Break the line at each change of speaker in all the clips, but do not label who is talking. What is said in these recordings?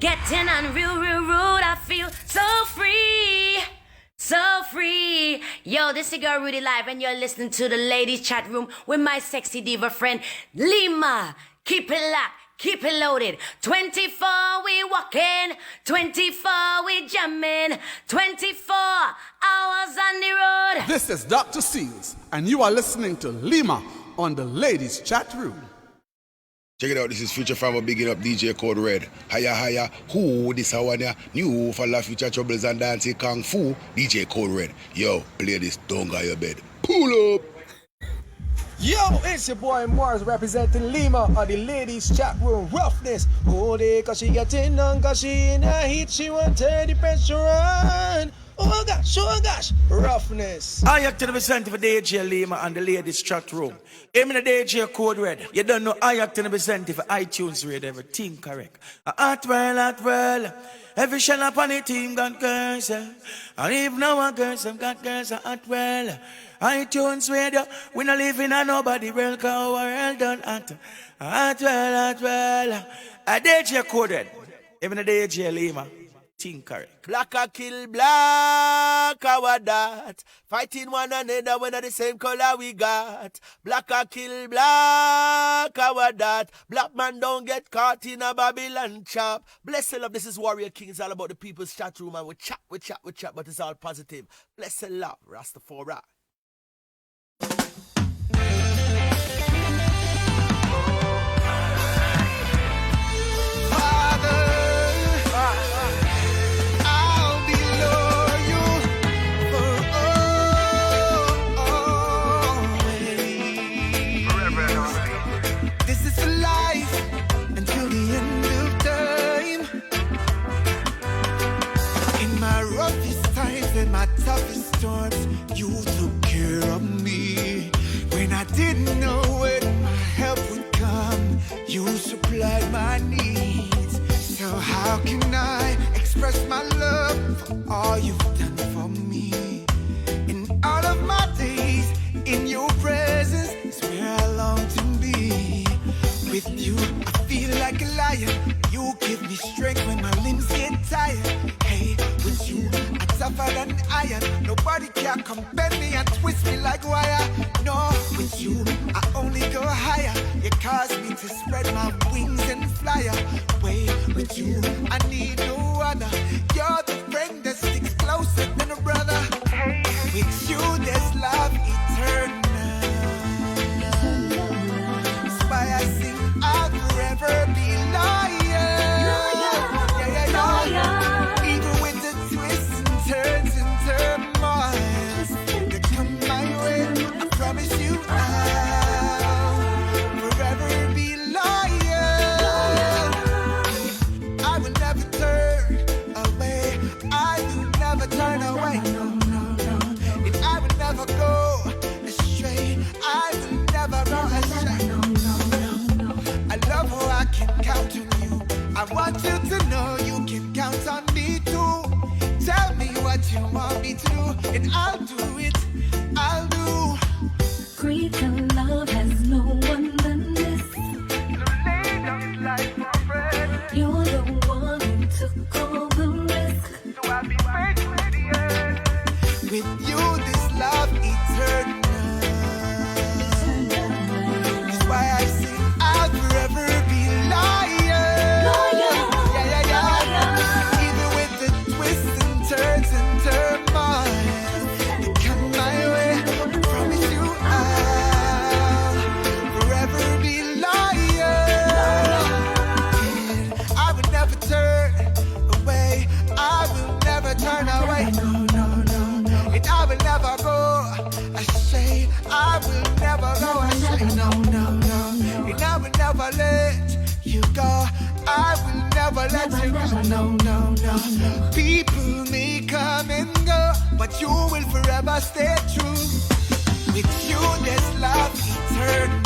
Getting on real rude. I feel so free. So free. Yo, this is your Rudy Live, and you're listening to the ladies chat room with my sexy diva friend, Lima. Keep it locked. Keep it loaded. 24 we walking, 24 we jamming, 24 hours on the road.
This is Dr. Seals, and you are listening to Lima on the ladies chat room.
Check it out, this is Future Farmer bigging up DJ Code Red. Hiya, hiya, who this how one new for La Future Troubles and Dancing Kung Fu, DJ Code Red. Yo, play this, don't go your bed. Pull up!
Yo, it's your boy Mars representing Lima on the ladies chat room. Roughness, oh, they cause she getting on, cause she in a heat, she want to turn the pressure on. Oh gosh, roughness.
I act representative for DJ Lima and the ladies chat room. I'm in the DJ Code Red. You don't know I act representative for iTunes Radio, everything correct. At well. Every shell up on the team got girls. And even now our girls have got girls at well. iTunes Radio, we not live in a nobody world, cause our world done at well. A DJ Code Red. Even the DJ Lima. Correct.
Black a kill black, our that. Fighting one another when the same color we got. Black a kill black, our that. Black man don't get caught in a Babylon trap. Bless the love, this is Warrior King. It's all about the people's chat room, and we chat, but it's all positive. Bless the love, Rastafari.
My toughest storms, you took care of me. When I didn't know when my help would come, you supplied my needs. So how can I express my love for all you've done for me? In all of my days, in your presence is where I long to be. With you, I feel like a lion. You give me strength when my limbs get tired. Hey, with you, I'm tougher than iron. Nobody can compare me and twist me like wire. No, with you, I only go higher. You cause me to spread my wings and fly away. With you, I need no other. You're the friend that sticks closer than a brother. With you, there's love eternal. That's why I sing, I'll forever be loyal. Even with the twists and turns and turmoil that come my way, I promise you I'll forever be loyal. I will never turn away. I will never turn away. And I will never go astray. I will never go astray. I love how I can count on you. I want you to know you can count on me too. Tell me what you want me to do, and I'll do it. I'll do.
Grief and love has no one than this. You're the one who took all the risk.
So I'll be faithful to the end. With you, this love eternal. That's why I sing, I'll forever be loyal. Turns and turmoil that come my way, I promise you I'll forever be loyal. And I will never turn away. I will never turn away. No. And I will never go astray. I will never go astray. No. And I will never let you go. I will never let you go. No. People may come and go, but you will forever stay true. With you, there's love eternal.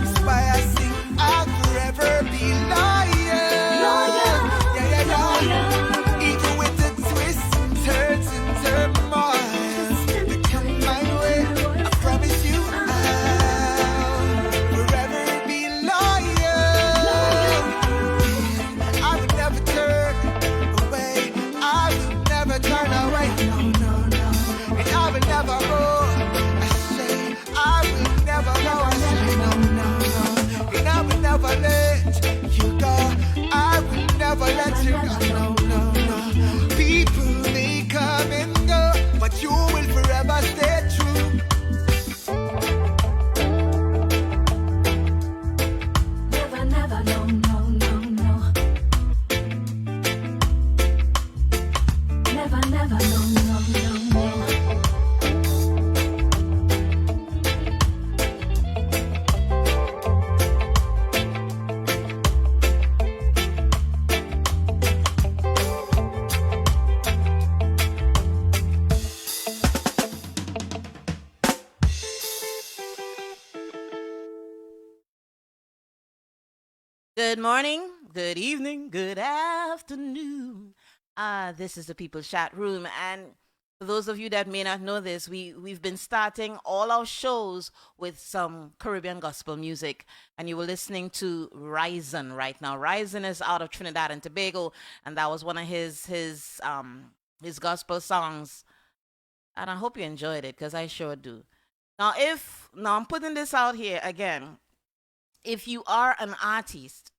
That's why I sing, I'll forever be loyal. Even with the twists and turns and turmoil that come my way, I promise you I'll forever be loyal. never let you go. I will never let you go. No, no, no. People may come and go, but you will forever stay true.
Never, never, no, no, no, no. Never, never, no, no, no, no.
Good morning, good evening, good afternoon. This is the People's Chat Room, and for those of you that may not know this, we've been starting all our shows with some Caribbean gospel music, and you were listening to Ryzen right now. Ryzen is out of Trinidad and Tobago, and that was one of his gospel songs, and I hope you enjoyed it because I sure do. Now I'm putting this out here again. If you are an artist,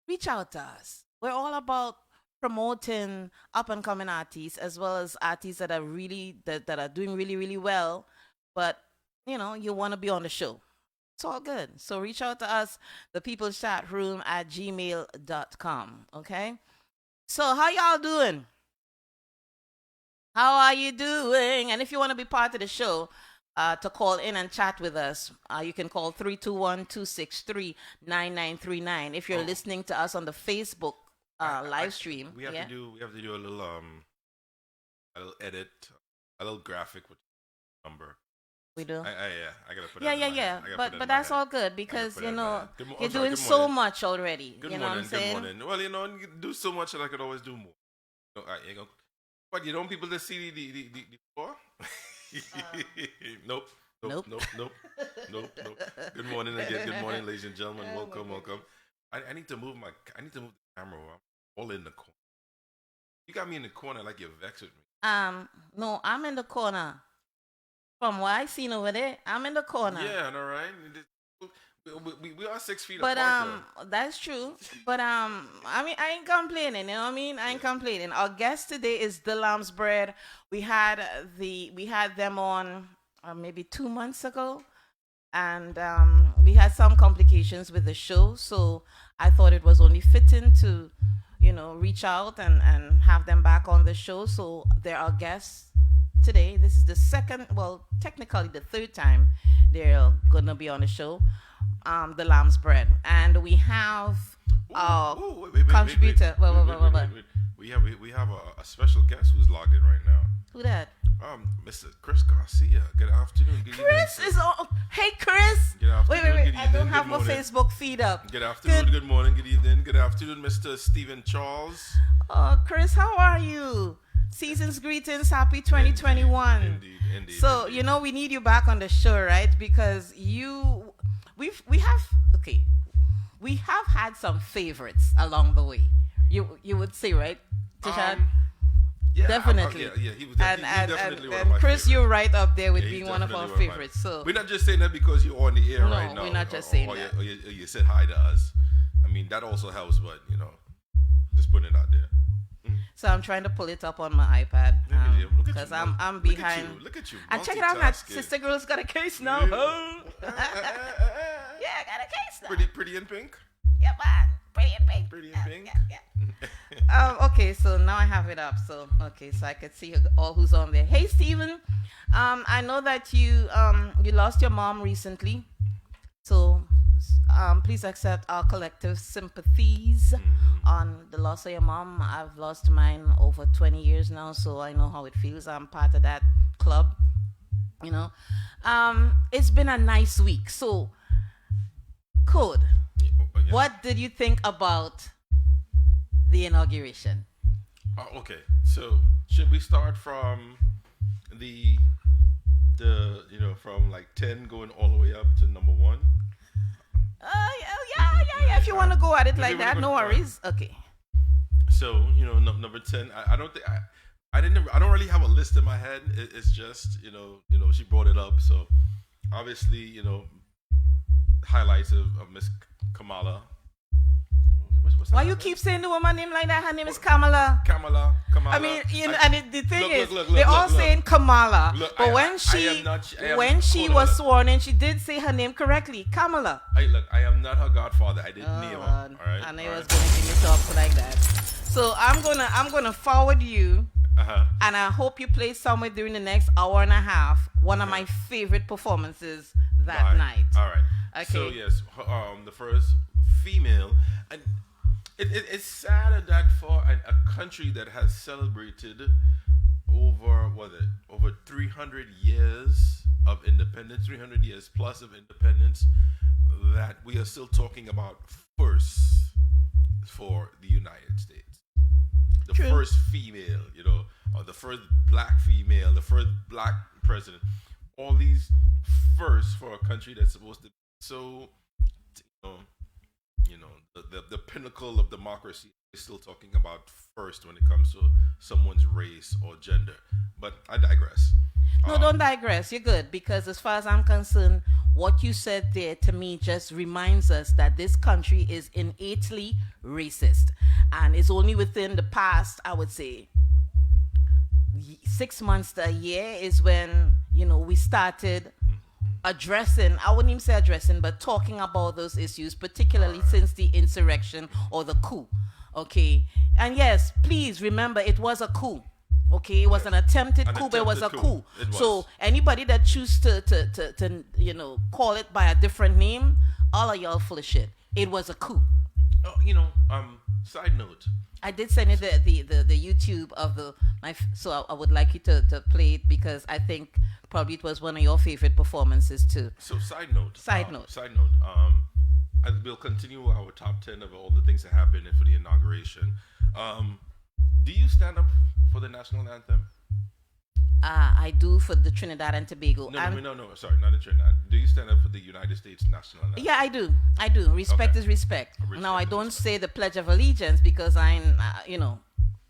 reach out to us. We're all about promoting up and coming artists as well as artists that are really that are doing really, really well, but you want to be on the show. It's all good. So reach out to us, the people's chat room at gmail.com. Okay? So how y'all doing? How are you doing? And if you want to be part of the show, to call in and chat with us, you can call 321-263-9939. If you're listening to us on the Facebook live stream,
we have to do a little edit, a little graphic with number.
We do.
I gotta put.
Yeah. But that's all good because you're doing so much already.
Good
you know
morning.
what I'm saying?
Good morning. Well, you do so much that I could always do more. But people that see the floor. Nope. Good morning again. Good morning, ladies and gentlemen. Welcome. I need to move the camera. I'm all in the corner. You got me in the corner like you're vexed with me.
No, I'm in the corner. From what I seen over there, I'm in the corner.
Yeah, all right. We are 6 feet
but
apart.
That's true. But I mean, I ain't complaining. You know what I mean? I ain't complaining. Our guest today is the Lambsbread. We had them on maybe 2 months ago, and we had some complications with the show. So I thought it was only fitting to, reach out and have them back on the show. So they're our guests today. This is the technically the third time they're gonna be on the show. The Lambsbread, and we have contributor.
Wait. We have a special guest who's logged in right now.
Who that?
Mr. Chris Garcia. Good afternoon. Good
Chris
evening,
is on. Hey, Chris.
Good afternoon.
Wait.
Good
I don't
evening,
have
good
my
morning.
Facebook feed up.
Good afternoon. Good morning. Good evening. Good afternoon, Mr. Stephen Charles.
Oh, Chris, how are you? Season's greetings. Happy 2021.
Indeed.
So we need you back on the show, right? Because we have had some favorites along the way. You would say, right, Tishan?
Yeah,
definitely.
He was definitely one of my
Chris,
favorites.
you're right up there with
Yeah,
being
he's
one of our
definitely
favorites. So
we're not just saying that because you're on the air
No,
right now.
we're not just saying that.
Or you said hi to us. I mean, that also helps, but just putting it out there.
So I'm trying to pull it up on my iPad because I'm behind.
Look at you.
And check it out, my
multitasking.
sister girl's got a case now.
Yeah.
Yeah, I got a case now.
Pretty in pink.
Yeah, man. Pretty in pink.
Pretty in pink.
Yeah. Okay, so now I have it up. So I could see all who's on there. Hey, Steven. I know that you lost your mom recently. So please accept our collective sympathies on the loss of your mom. I've lost mine over 20 years now, so I know how it feels. I'm part of that club. It's been a nice week. So, Code, what did you think about the inauguration?
Okay, so should we start from the from like 10 going all the way up to number 1?
Yeah. If you want to go at it like that, no worries. Okay.
So number 10. I don't think I don't really have a list in my head. It's just she brought it up. So obviously highlights of Miss Kamala
Why you keep saying the woman name like that? Her name is Kamala.
Kamala.
I mean, you know, and the thing is,
look,
they're all saying Kamala.
Look,
but
I
when
am
she
not- I am-
when she
hold on,
was
look.
sworn in, she did say her name correctly, Kamala.
I am not her godfather. I didn't name her.
Lord.
All right.
I knew
all
it was
right.
gonna give me talk like that. So I'm gonna forward you,
Uh-huh.
and I hope you play somewhere during the next hour and a half. One of my favorite performances that
All right.
night.
All right.
Okay.
So yes, the first female, and it's sad that for a country that has celebrated over 300 years of independence, 300 years plus of independence, that we are still talking about first for the United States. The
True.
first female, or the first black female, the first black president. All these firsts for a country that's supposed to be so, the pinnacle of democracy is still talking about first when it comes to someone's race or gender. But I digress.
No, don't digress. You're good, because as far as I'm concerned, what you said there to me just reminds us that this country is innately racist, and it's only within the past, I would say, 6 months to a year is when we started addressing, I wouldn't even say addressing, but talking about those issues, particularly since the insurrection or the coup. Okay, and yes, please remember, it was a coup. Okay, it was an attempted coup, but it was a coup.
It was.
So anybody that choose to call it by a different name, all of y'all full of shit. It was a coup.
Side note.
I did send you the YouTube of so I would like you to play it, because I think probably it was one of your favorite performances too.
So side note.
Side note.
And we'll continue our top 10 of all the things that happened for the inauguration. Do you stand up for the national anthem?
I do for the Trinidad and Tobago.
No, sorry, not in Trinidad. Do you stand up for the United States national anthem?
Yeah, I do. Respect is respect. Now, I don't say the Pledge of Allegiance, because I'm,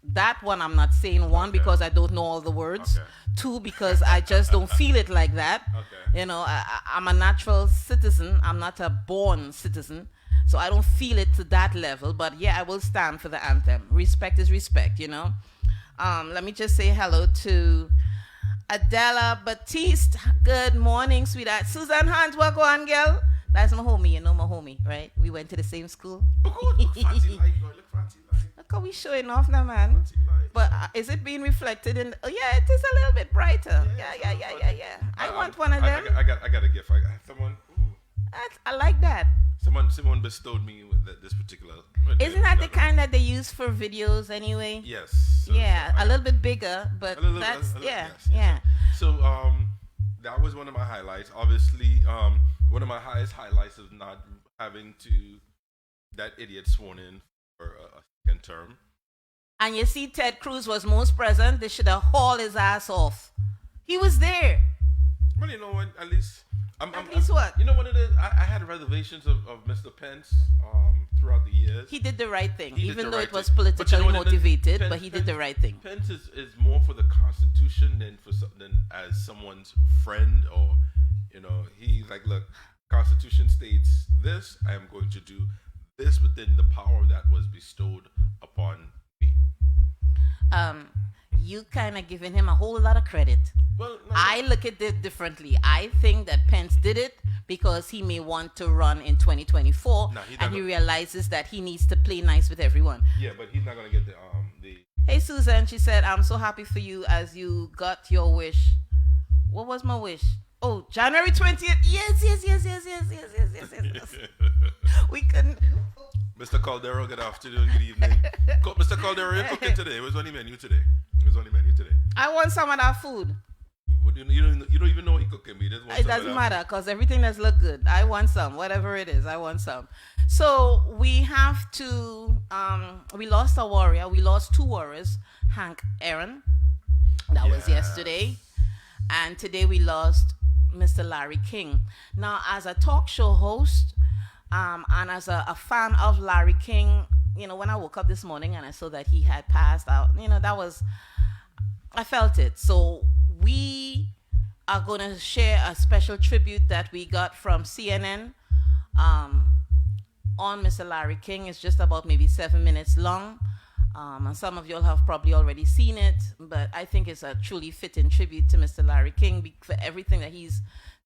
that one I'm not saying. One, because I don't know all the words.
Okay.
Two, because I just don't feel it like that.
Okay.
I'm a natural citizen. I'm not a born citizen. So I don't feel it to that level. But yeah, I will stand for the anthem. Respect is respect, Let me just say hello to Adela Batiste. Good morning, sweetheart. Susan Hunt, what go on, girl? That's my homie, my homie, right? We went to the same school.
Look fancy like, girl. Look fancy like.
Look how we showing off now, man.
Fancy like.
But is it being reflected in? Oh yeah, it is a little bit brighter. Yeah. I want one of them.
I got a gift. Someone. Ooh.
I like that.
Someone bestowed me with this particular.
Isn't that the kind that they use for videos anyway?
Yes.
Yeah, a little bit bigger, but that's yeah.
So that was one of my highlights. Obviously, one of my highest highlights is not having that idiot sworn in for a second term.
And you see, Ted Cruz was most present. They should have hauled his ass off. He was there.
Well, you know what? At least.
What?
You know what it is? I had reservations of Mr. Pence throughout the years.
He did the right thing, even though it was
thing.
politically motivated.
Pence,
but he did the right thing.
Pence is more for the Constitution than as someone's friend, or he's like, look, Constitution states this. I am going to do this within the power that was bestowed upon me.
You kind of giving him a whole lot of credit.
Well, no,
I look at it differently. I think that Pence did it because he may want to run in 2024, and he realizes that he needs to play nice with everyone.
Yeah, but he's not gonna get the.
Hey Susan, she said, "I'm so happy for you as you got your wish." What was my wish? Oh, January 20th. Yes. We couldn't.
Mr. Caldero, good afternoon, good evening. Mr. Caldero, you're cooking today. It was on the menu today.
I want some of that food.
You don't even know what he cooking me.
It doesn't matter, because everything does look good. I want some, whatever it is. I want some. So we have to. We lost a warrior. We lost two warriors. Hank Aaron. That was yesterday, and today we lost Mr. Larry King. Now, as a talk show host, and as a fan of Larry King, when I woke up this morning and I saw that he had passed out, I felt it. So we are going to share a special tribute that we got from CNN. on Mr. Larry King. It's just about maybe 7 minutes long. And some of y'all have probably already seen it, but I think it's a truly fitting tribute to Mr. Larry King for everything that he's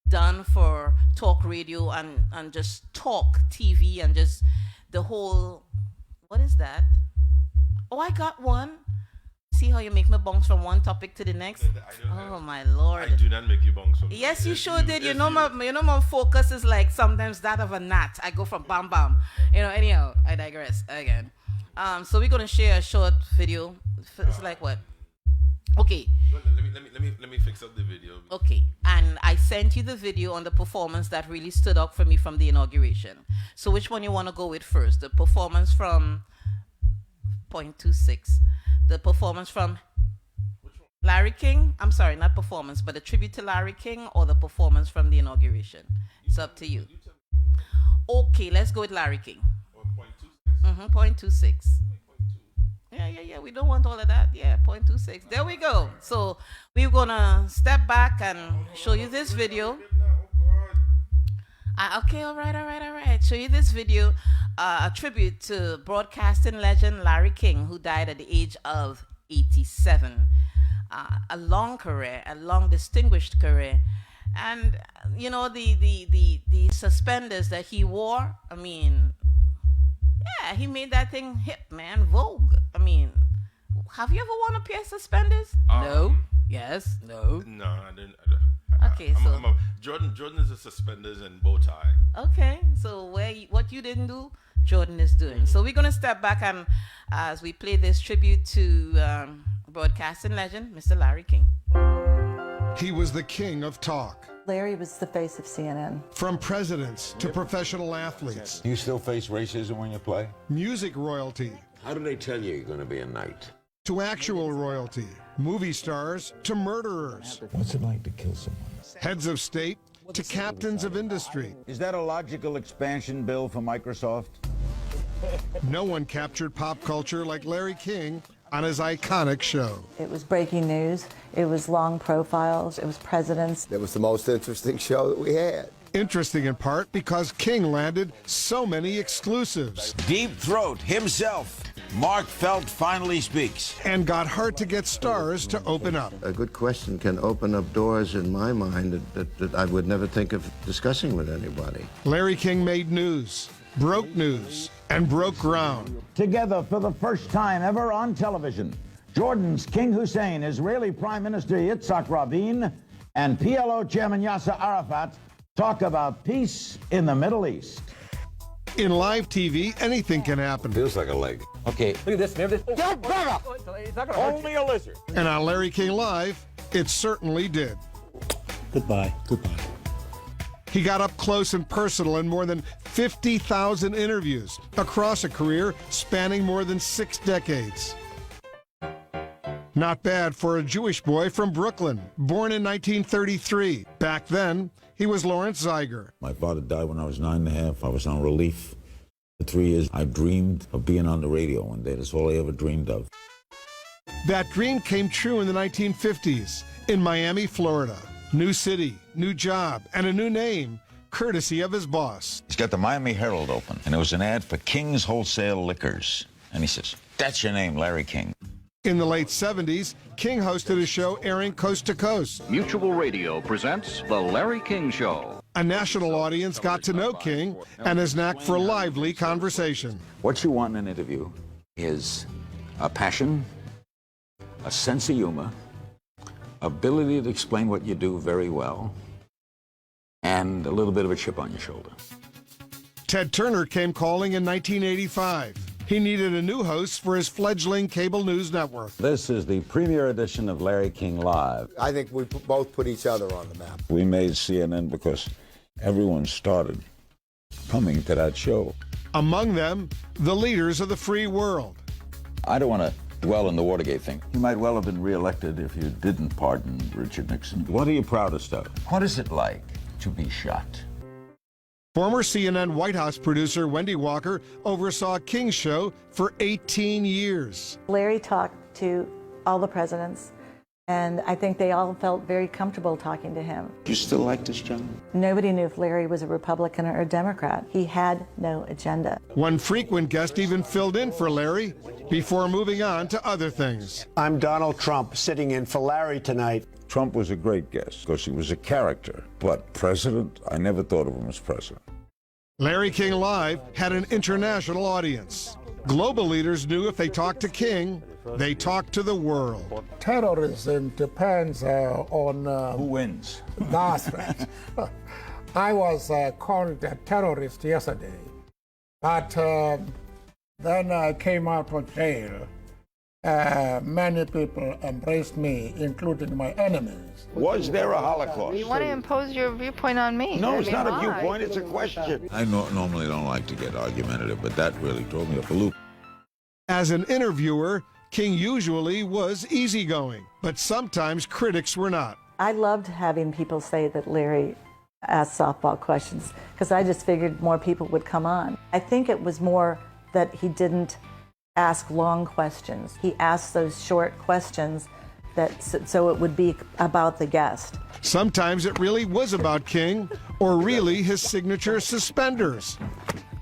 done for talk radio and just talk TV and just the whole, what is that? Oh, I got one. See how you make me bounce from one topic to the next? Oh my Lord.
I do not make you bounce from
Yes, you sure did. You know my focus is like sometimes that of a gnat. I go from bam bam. Anyhow, I digress again. So we're gonna share a short video. It's like what? Okay.
Let me fix up the video.
Okay. And I sent you the video on the performance that really stood out for me from the inauguration. So which one you want to go with first? The performance from 0.26. The performance from Larry King. I'm sorry, not performance, but a tribute to Larry King, or the performance from the inauguration. It's up to you. Okay, let's go with Larry King. 0.26. Yeah. We don't want all of that. Yeah, 0.26. There we go. So we're gonna step back and show you this video. Okay, all right. Show you this video, a tribute to broadcasting legend Larry King, who died at the age of 87. A long career, a long distinguished career, and the suspenders that he wore. I mean, yeah, he made that thing hip, man, vogue. I mean, have you ever worn a pair of suspenders? No. Yes. No.
No, I didn't.
Okay,
Jordan is a suspenders and bow tie.
Okay, so what you didn't do, Jordan is doing. So we're gonna step back and as we play this tribute to broadcasting legend, Mr. Larry King.
He was the king of talk.
Larry was the face of CNN.
From presidents to professional athletes.
Do you still face racism when you play?
Music royalty.
How do they tell you you're going to be a knight?
To actual royalty. Movie stars to murderers.
What's it like to kill someone?
Heads of state to captains of industry.
Is that a logical expansion bill for Microsoft?
No one captured pop culture like Larry King on his iconic show.
It was breaking news. It was long profiles. It was presidents.
It was the most interesting show that we had.
Interesting in part because King landed so many exclusives.
Deep Throat himself, Mark Felt, finally speaks.
And got hard to get stars to open up.
A good question can open up doors in my mind that I would never think of discussing with anybody.
Larry King made news, broke news, and broke ground.
Together for the first time ever on television, Jordan's King Hussein, Israeli Prime Minister Yitzhak Rabin, and PLO Chairman Yasser Arafat talk about peace in the Middle East.
In live TV, anything can happen.
Feels like a leg.
Okay.
Look at this. Remember this? Get better! Only a lizard.
And on Larry King Live, it certainly did.
Goodbye.
He got up close and personal in more than 50,000 interviews across a career spanning more than 6 decades. Not bad for a Jewish boy from Brooklyn, born in 1933. Back then, he was Lawrence Zeiger.
My father died when I was 9.5. I was on relief. For 3 years, I dreamed of being on the radio one day. That's all I ever dreamed of.
That dream came true in the 1950s in Miami, Florida. New city, new job, and a new name, courtesy of his boss.
He's got the Miami Herald open, and it was an ad for King's Wholesale Liquors. And he says, "That's your name, Larry King."
In the late 70s, King hosted a show airing coast to coast.
Mutual Radio presents The Larry King Show.
A national audience got to know King and his knack for lively conversation.
What you want in an interview is a passion, a sense of humor, ability to explain what you do very well, and a little bit of a chip on your shoulder.
Ted Turner came calling in 1985. He needed a new host for his fledgling cable news network.
This is the premiere edition of Larry King Live.
I think we both put each other on the map.
We made CNN because everyone started coming to that show.
Among them, the leaders of the free world.
I don't want to dwell on the Watergate thing. You might well have been reelected if you didn't pardon Richard Nixon. What are you proudest of? What is it like to be shot?
Former CNN White House producer Wendy Walker oversaw King's show for 18 years.
Larry talked to all the presidents, And I think they all felt very comfortable talking to him.
Do you still like this job?
Nobody knew if Larry was a Republican or a Democrat. He had no agenda.
One frequent guest even filled in for Larry before moving on to other things.
I'm Donald Trump, sitting in for Larry tonight.
Trump was a great guest because he was a character. But president, I never thought of him as president.
Larry King Live had an international audience. Global leaders knew if they talked to King, they talked to the world.
Terrorism depends on...
who wins?
That's right. I was called a terrorist yesterday, but then I came out of jail. Many people embraced me, including my enemies.
Was there a Holocaust?
You want to impose your viewpoint on me?
No,
I
it's
mean,
not a
why?
viewpoint, it's a question. I normally don't like to get argumentative, but that really threw me off a loop.
As an interviewer, King usually was easygoing, but sometimes critics were not.
I loved having people say that Larry asked softball questions because I just figured more people would come on. I think it was more that he didn't ask long questions. He asked those short questions so it would be about the guest.
Sometimes it really was about King, or really his signature suspenders.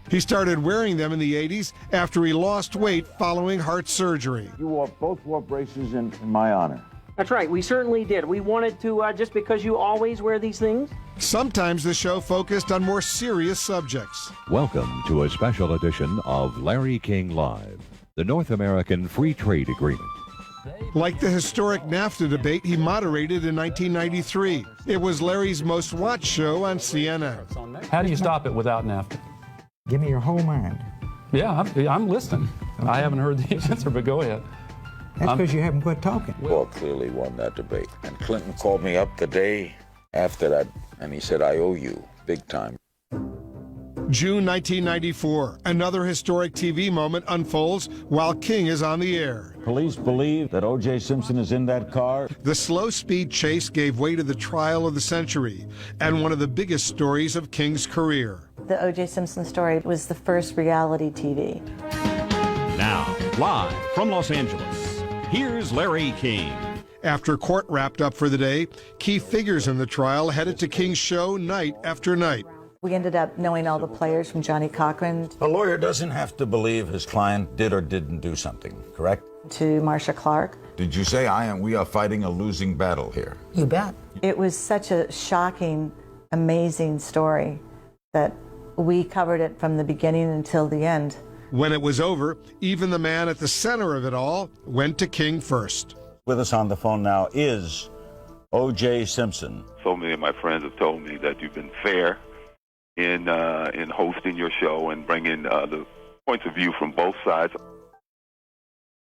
He started wearing them in the 80s after he lost weight following heart surgery.
You both wore braces in my honor.
That's right, we certainly did. We wanted to, just because you always wear these things.
Sometimes the show focused on more serious subjects.
Welcome to a special edition of Larry King Live, the North American Free Trade Agreement.
Like the historic NAFTA debate he moderated in 1993. It was Larry's most watched show on CNN.
How do you stop it without NAFTA?
Give me your whole mind.
Yeah, I'm listening. Okay. I haven't heard the answer, but go ahead.
That's because you haven't quit talking.
Paul clearly won that debate. And Clinton called me up the day after that, and he said, I owe you, big time.
June 1994, another historic TV moment unfolds while King is on the air.
Police believe that O.J. Simpson is in that car.
The slow-speed chase gave way to the trial of the century and one of the biggest stories of King's career.
The O.J. Simpson story was the first reality TV.
Now, live from Los Angeles, here's Larry King.
After court wrapped up for the day, key figures in the trial headed to King's show night after night.
We ended up knowing all the players from Johnny Cochran.
A lawyer doesn't have to believe his client did or didn't do something, correct?
To Marcia Clark.
Did you say we are fighting a losing battle here?
You bet. It was such a shocking, amazing story that we covered it from the beginning until the end.
When it was over, even the man at the center of it all went to King first.
With us on the phone now is O.J. Simpson.
So many of my friends have told me that you've been fair in hosting your show and bringing the points of view from both sides.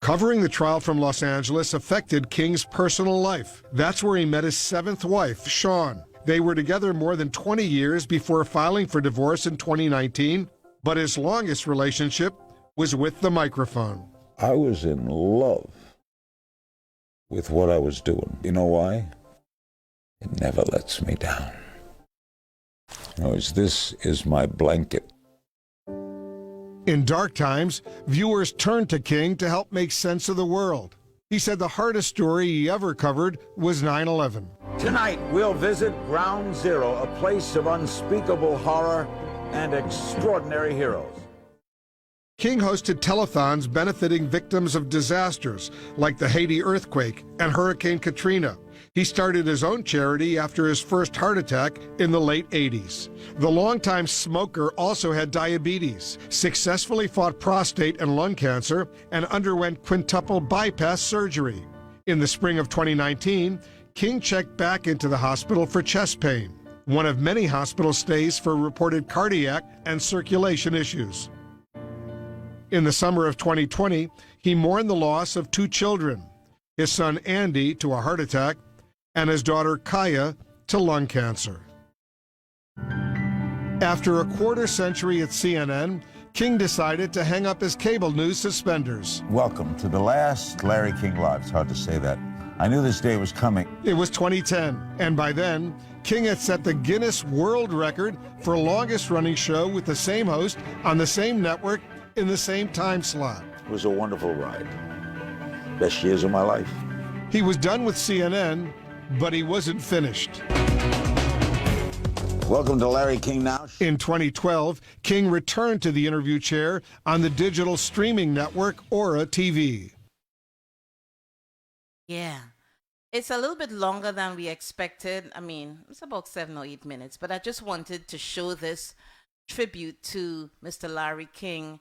Covering the trial from Los Angeles affected King's personal life. That's where he met his seventh wife, Shawn. They were together more than 20 years before filing for divorce in 2019, but his longest relationship was with the microphone.
I was in love with what I was doing. You know why? It never lets me down. This is my blanket.
In dark times, viewers turned to King to help make sense of the world. He said the hardest story he ever covered was 9/11.
Tonight, we'll visit Ground Zero, a place of unspeakable horror and extraordinary heroes.
King hosted telethons benefiting victims of disasters like the Haiti earthquake and Hurricane Katrina. He started his own charity after his first heart attack in the late 80s. The longtime smoker also had diabetes, successfully fought prostate and lung cancer, and underwent quintuple bypass surgery. In the spring of 2019, King checked back into the hospital for chest pain, one of many hospital stays for reported cardiac and circulation issues. In the summer of 2020, he mourned the loss of two children, his son Andy to a heart attack, and his daughter Kaya to lung cancer. After a quarter century at CNN, King decided to hang up his cable news suspenders.
Welcome to the last Larry King Live. It's hard to say that. I knew this day was coming.
It was 2010, and by then, King had set the Guinness World Record for longest running show with the same host on the same network in the same time slot.
It was a wonderful ride. Best years of my life.
He was done with CNN, but he wasn't finished.
Welcome to Larry King Now.
In 2012, King returned to the interview chair on the digital streaming network Aura TV.
Yeah. It's a little bit longer than we expected. I mean, it's about 7 or 8 minutes, but I just wanted to show this tribute to Mr. Larry King,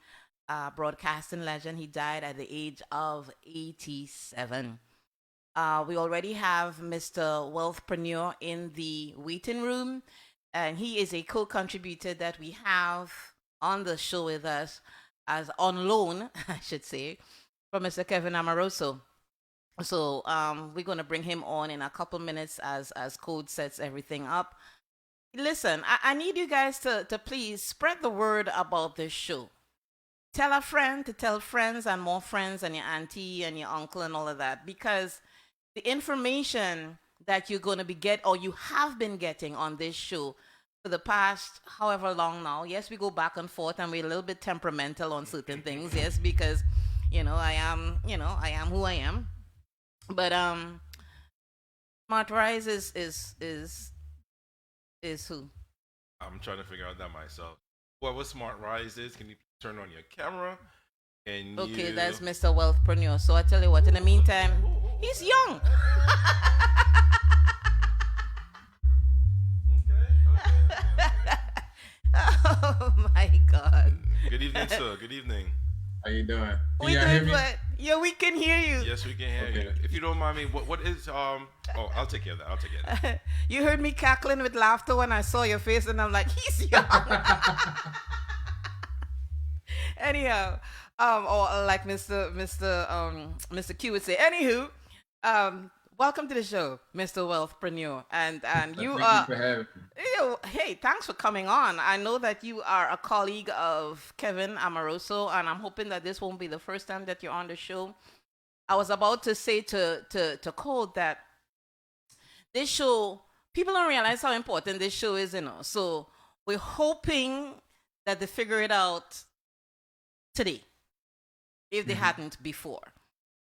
broadcasting legend. He died at the age of 87. We already have Mr. Wealthpreneur in the waiting room, and he is a co-contributor that we have on the show with us as on loan, I should say, from Mr. Kevin Amoroso. So we're going to bring him on in a couple minutes as Code sets everything up. Listen, I need you guys to please spread the word about this show. Tell a friend to tell friends and more friends and your auntie and your uncle and all of that, because the information that you're going to be or you have been getting on this show for the past however long now. Yes, we go back and forth and we're a little bit temperamental on certain things. Yes, because, I am who I am. But Smart Rise is who?
I'm trying to figure out that myself. What Smart Rise is? Can you turn on your camera?
Okay, that's Mr. Wealthpreneur. So I tell you what. In the meantime, he's young. Oh my God.
Good evening, sir. Good evening.
How you doing?
We doing what? Yeah, we can hear you.
Yes, we can hear you. If you don't mind me, what is I'll take care of that.
You heard me cackling with laughter when I saw your face, and I'm like, he's young. Anyhow, or like Mr. Q would say, anywho, welcome to the show, Mr. Wealthpreneur, and you
Thank you for having me.
Hey, thanks for coming on. I know that you are a colleague of Kevin Amoroso, and I'm hoping that this won't be the first time that you're on the show. I was about to say to Cole that this show, people don't realize how important this show is, So we're hoping that they figure it out today, if they hadn't before.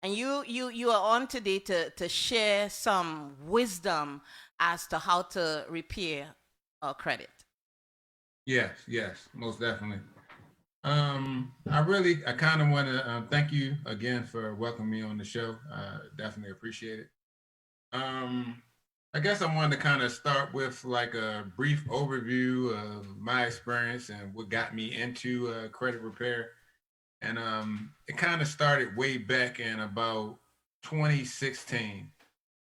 And you are on today to share some wisdom as to how to repair our credit.
Yes, most definitely. I kind of want to thank you again for welcoming me on the show. Definitely appreciate it. I guess I wanted to kind of start with like a brief overview of my experience and what got me into credit repair. And it kind of started way back in about 2016.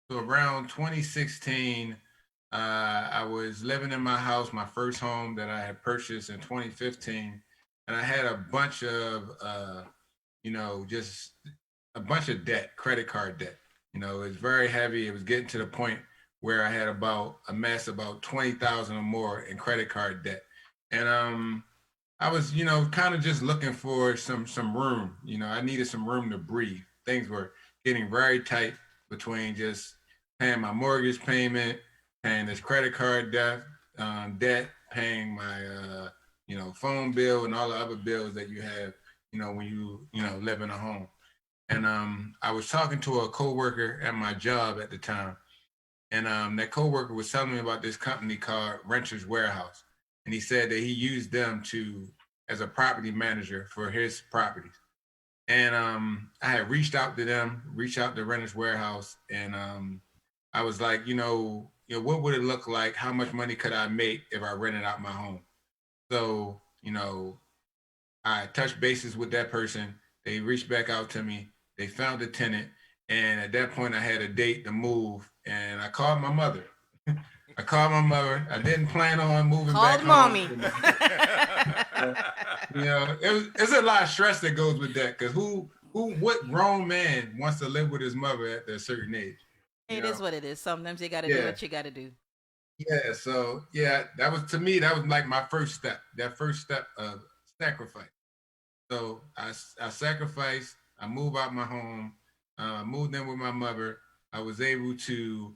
So around 2016, I was living in my house, my first home that I had purchased in 2015. And I had a bunch of, just a bunch of debt, credit card debt. It was very heavy. It was getting to the point where I had amassed about 20,000 or more in credit card debt. And I was, kind of just looking for some room. I needed some room to breathe. Things were getting very tight between just paying my mortgage payment, paying this credit card debt, paying my, phone bill and all the other bills that you have, when you live in a home. And I was talking to a coworker at my job at the time. And that coworker was telling me about this company called Renters Warehouse. And he said that he used them as a property manager for his properties. And I had reached out to Renters Warehouse. And I was like, what would it look like? How much money could I make if I rented out my home? So, I touched bases with that person. They reached back out to me. They found a tenant. And at that point I had a date to move. And I called my mother. I didn't plan on moving back home.
Called mommy.
It's a lot of stress that goes with that, because what grown man wants to live with his mother at a certain age?
It is what it is. Sometimes you got to do what you got to do.
Yeah. So that was like my first step. That first step of sacrifice. So I sacrificed. I moved out my home. Moved in with my mother. I was able to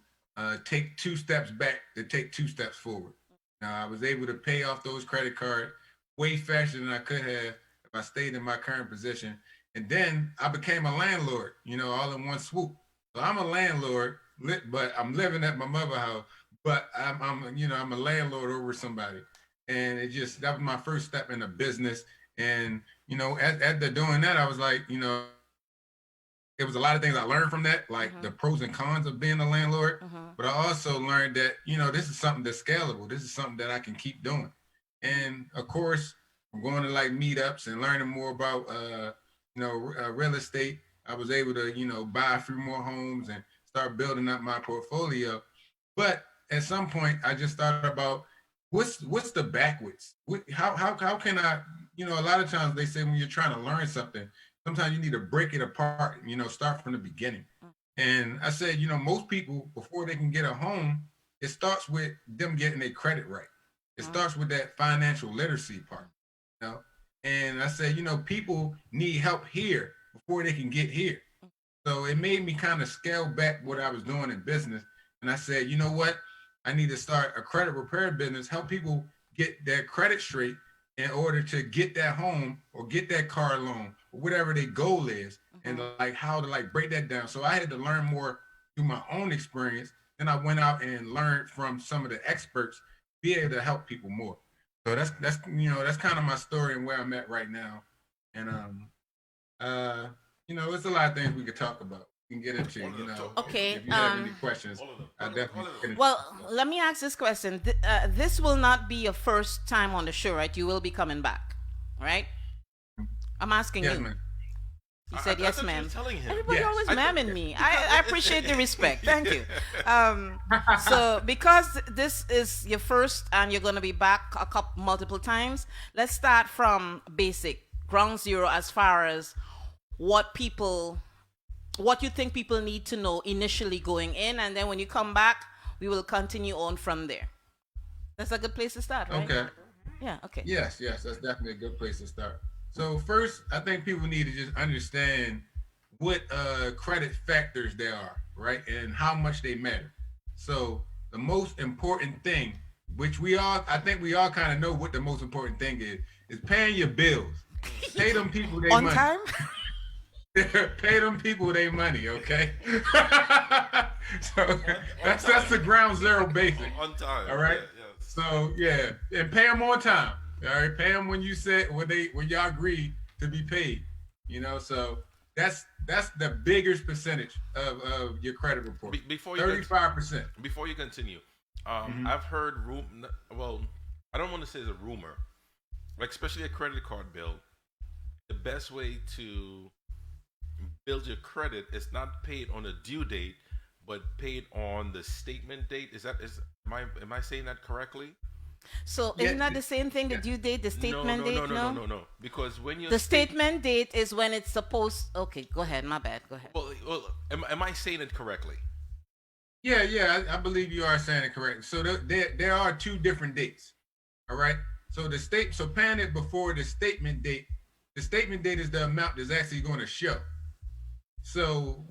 take 2 steps back to take 2 steps forward. Now I was able to pay off those credit cards way faster than I could have if I stayed in my current position. And then I became a landlord, all in one swoop. So I'm a landlord, but I'm living at my mother's house. But I'm a landlord over somebody, and that was my first step in a business. And after doing that, I was like, it was a lot of things I learned from that, like the pros and cons of being a landlord. But I also learned that, this is something that's scalable. This is something that I can keep doing. And of course, I'm going to like meetups and learning more about, real estate. I was able to, buy a few more homes and start building up my portfolio. But at some point, I just thought about what's the backwards? How can I, a lot of times they say when you're trying to learn something, sometimes you need to break it apart, start from the beginning. And I said, most people, before they can get a home, it starts with them getting their credit right. It starts with that financial literacy part, And I said, people need help here before they can get here. So it made me kind of scale back what I was doing in business. And I said, you know what? I need to start a credit repair business, help people get their credit straight in order to get that home or get that car loan or whatever their goal is, and like how to like break that down. So I had to learn more through my own experience. Then I went out and learned from some of the experts, be able to help people more. So that's kind of my story and where I'm at right now. And there's a lot of things we could talk about. We can get into,
Okay.
If you have any questions, I definitely.
Well, let me ask this question. This will not be your first time on the show, right? You will be coming back, right? I'm asking you.
Ma'am.
He said yes, ma'am. Everybody
Yes.
always ma'aming me. I appreciate the respect. Thank you. So because this is your first and you're going to be back multiple times, let's start from basic, ground zero, as far as what you think people need to know initially going in, and then when you come back, we will continue on from there. That's a good place to start, right?
Okay.
Yeah, okay.
Yes, that's definitely a good place to start. So first, I think people need to just understand what credit factors there are, right? And how much they matter. So the most important thing, which I think we all kind of know what the most important thing is paying your bills. Pay them people their
on
money.
time?
Pay them people their money, okay? So that's the ground zero basic.
On time.
All right.
Yeah.
So yeah, and pay them on time. All right, pay them when you said when y'all agreed to be paid. So that's the biggest percentage of your credit report.
Before
35%.
Before you continue, I've heard I don't want to say it's a rumor, like especially a credit card bill. The best way to build your credit is not paid on a due date, but paid on the statement date. Am I saying that correctly?
So isn't that the same thing? The due date, the statement date?
No. Because when you
statement date is when it's supposed. Okay, go ahead. My bad. Go ahead.
Well, am I saying it correctly?
Yeah, I believe you are saying it correct. So there are two different dates. All right. So so paying it before the statement date. The statement date is the amount that's actually going to show. So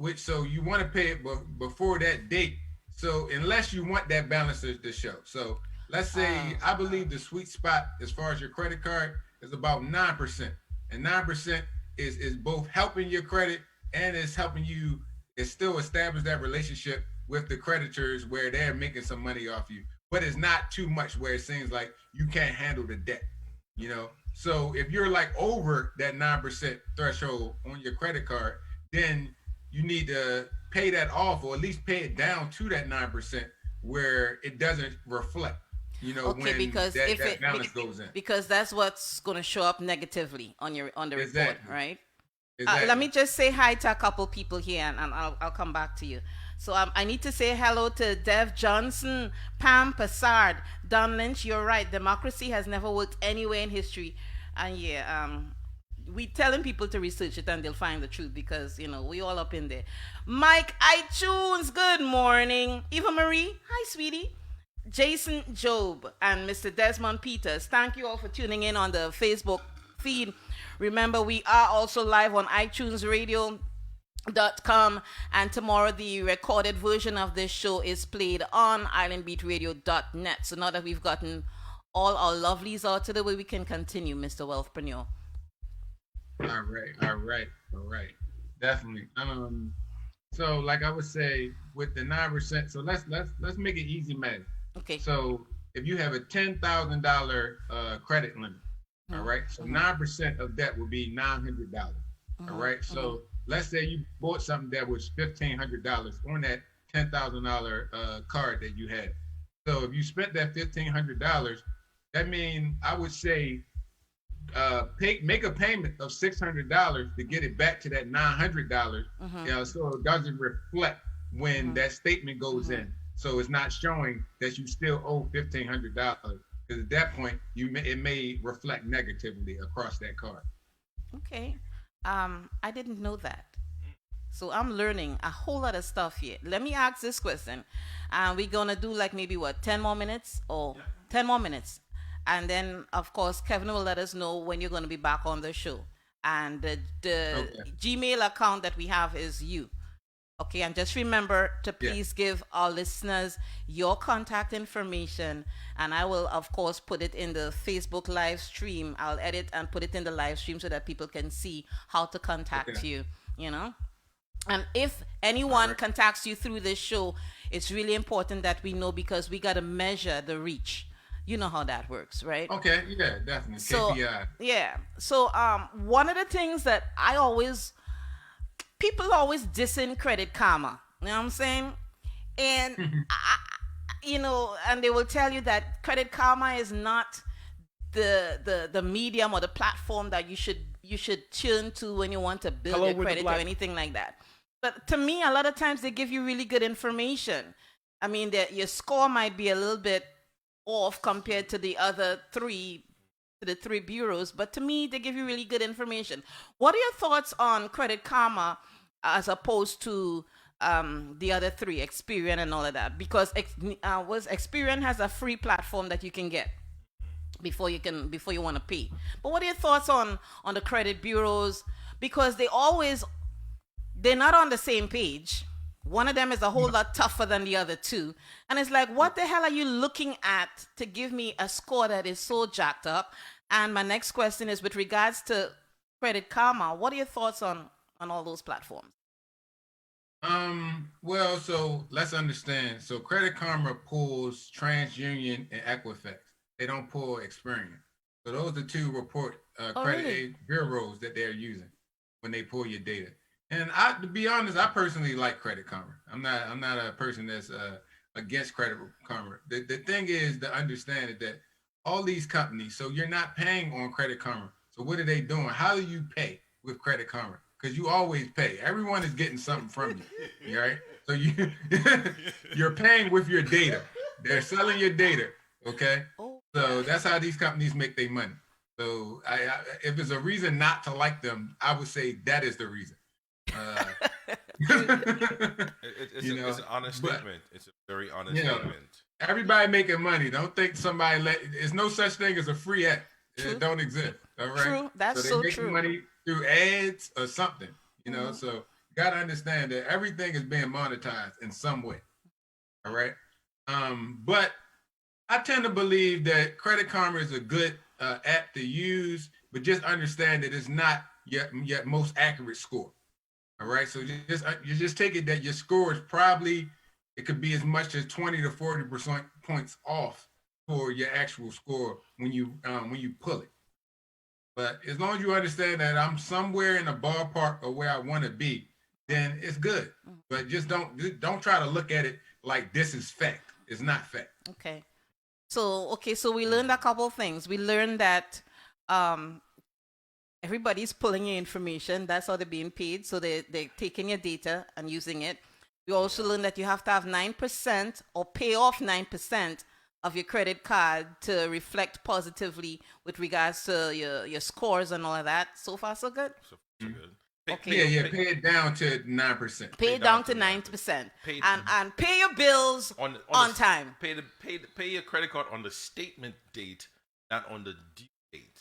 you want to pay it before that date. So unless you want that balance to show. So let's say I believe the sweet spot as far as your credit card is about 9%. And 9% is both helping your credit and it's helping you still establish that relationship with the creditors where they're making some money off you. But it's not too much where it seems like you can't handle the debt, So if you're like over that 9% threshold on your credit card, then you need to pay that off or at least pay it down to that 9% where it doesn't reflect, when
because
that balance goes in.
Because that's what's going to show up negatively on the report,
Exactly.
right?
Exactly.
Let me just say hi to a couple people here, and I'll come back to you. So I need to say hello to Dev Johnson, Pam Passard, Don Lynch. You're right. Democracy has never worked anywhere in history, and we telling people to research it and they'll find the truth because we all up in there. Mike iTunes, good morning. Eva Marie, hi sweetie. Jason Job and Mr. Desmond Peters, thank you all for tuning in on the Facebook feed. Remember, we are also live on iTunes.com, and tomorrow the recorded version of this show is played on islandbeatradio.net. So now that we've gotten all our lovelies out to the way, we can continue, Mr. Wealthpreneur.
All right. Definitely. So like I would say with the 9%, so let's make it easy math.
Okay.
So if you have a $10,000 credit limit, all right, so 9% of that would be $900. All right. So let's say you bought something that was $1,500 on that $10,000 card that you had. So if you spent that $1,500, that means I would say make a payment of $600 to get it back to that $900. So it doesn't reflect when that statement goes in. So it's not showing that you still owe $1,500 because at that point it may reflect negatively across that card.
Okay. I didn't know that. So I'm learning a whole lot of stuff here. Let me ask this question. We're going to do like maybe 10 more minutes or 10 more minutes. And then, of course, Kevin will let us know when you're going to be back on the show. And the Gmail account that we have is you. Okay, and just remember to please give our listeners your contact information. And I will, of course, put it in the Facebook live stream. I'll edit and put it in the live stream so that people can see how to contact you, you know. And if anyone contacts you through this show, it's really important that we know because we got to measure the reach. You know how that works, right?
Okay, yeah, definitely.
So,
KPI.
yeah. So one of the things that people always dissing Credit Karma. You know what I'm saying? And, and they will tell you that Credit Karma is not the medium or the platform that you should tune to when you want to build your credit or anything like that. But to me, a lot of times they give you really good information. I mean, your score might be a little bit off compared to the other three bureaus, but to me, they give you really good information. What are your thoughts on Credit Karma as opposed to the other three, Experian and all of that? Because Experian has a free platform that you can get before you want to pay. But what are your thoughts on the credit bureaus? Because they're not on the same page. One of them is a whole lot tougher than the other two. And it's like, what the hell are you looking at to give me a score that is so jacked up? And my next question is with regards to Credit Karma, what are your thoughts on all those platforms?
Well, so let's understand. So Credit Karma pulls TransUnion and Equifax. They don't pull Experian. So those are two report credit bureaus that they're using when they pull your data. And to be honest, I personally like Credit Karma. I'm not a person that's against Credit Karma. The thing is to understand that all these companies, so you're not paying on Credit Karma. So what are they doing? How do you pay with Credit Karma? Because you always pay. Everyone is getting something from you, right? So you're paying with your data. They're selling your data, okay? So that's how these companies make their money. So if there's a reason not to like them, I would say that is the reason.
It's an honest statement. It's a very honest statement.
Everybody making money. Don't think somebody there's no such thing as a free act. It don't exist. All right.
True. That's
so they
true.
make money through ads or something. So you gotta understand that everything is being monetized in some way. All right. But I tend to believe that Credit Karma is a good app to use, but just understand that it's not your most accurate score. All right, so you just take it that your score is it could be as much as 20 to 40% points off for your actual score when you pull it. But as long as you understand that I'm somewhere in the ballpark of where I want to be, then it's good. But just don't try to look at it like this is fact. It's not fact.
Okay. So we learned a couple of things. We learned that everybody's pulling your information. That's how they're being paid. So they're taking your data and using it. We also learned that you have to have 9% or pay off 9% of your credit card to reflect positively with regards to your scores and all of that. So far, so good?
So good.
Okay. Pay it down to 9%.
Pay it down to 9%. And pay your bills on time.
Pay your credit card on the statement date, not on the due date.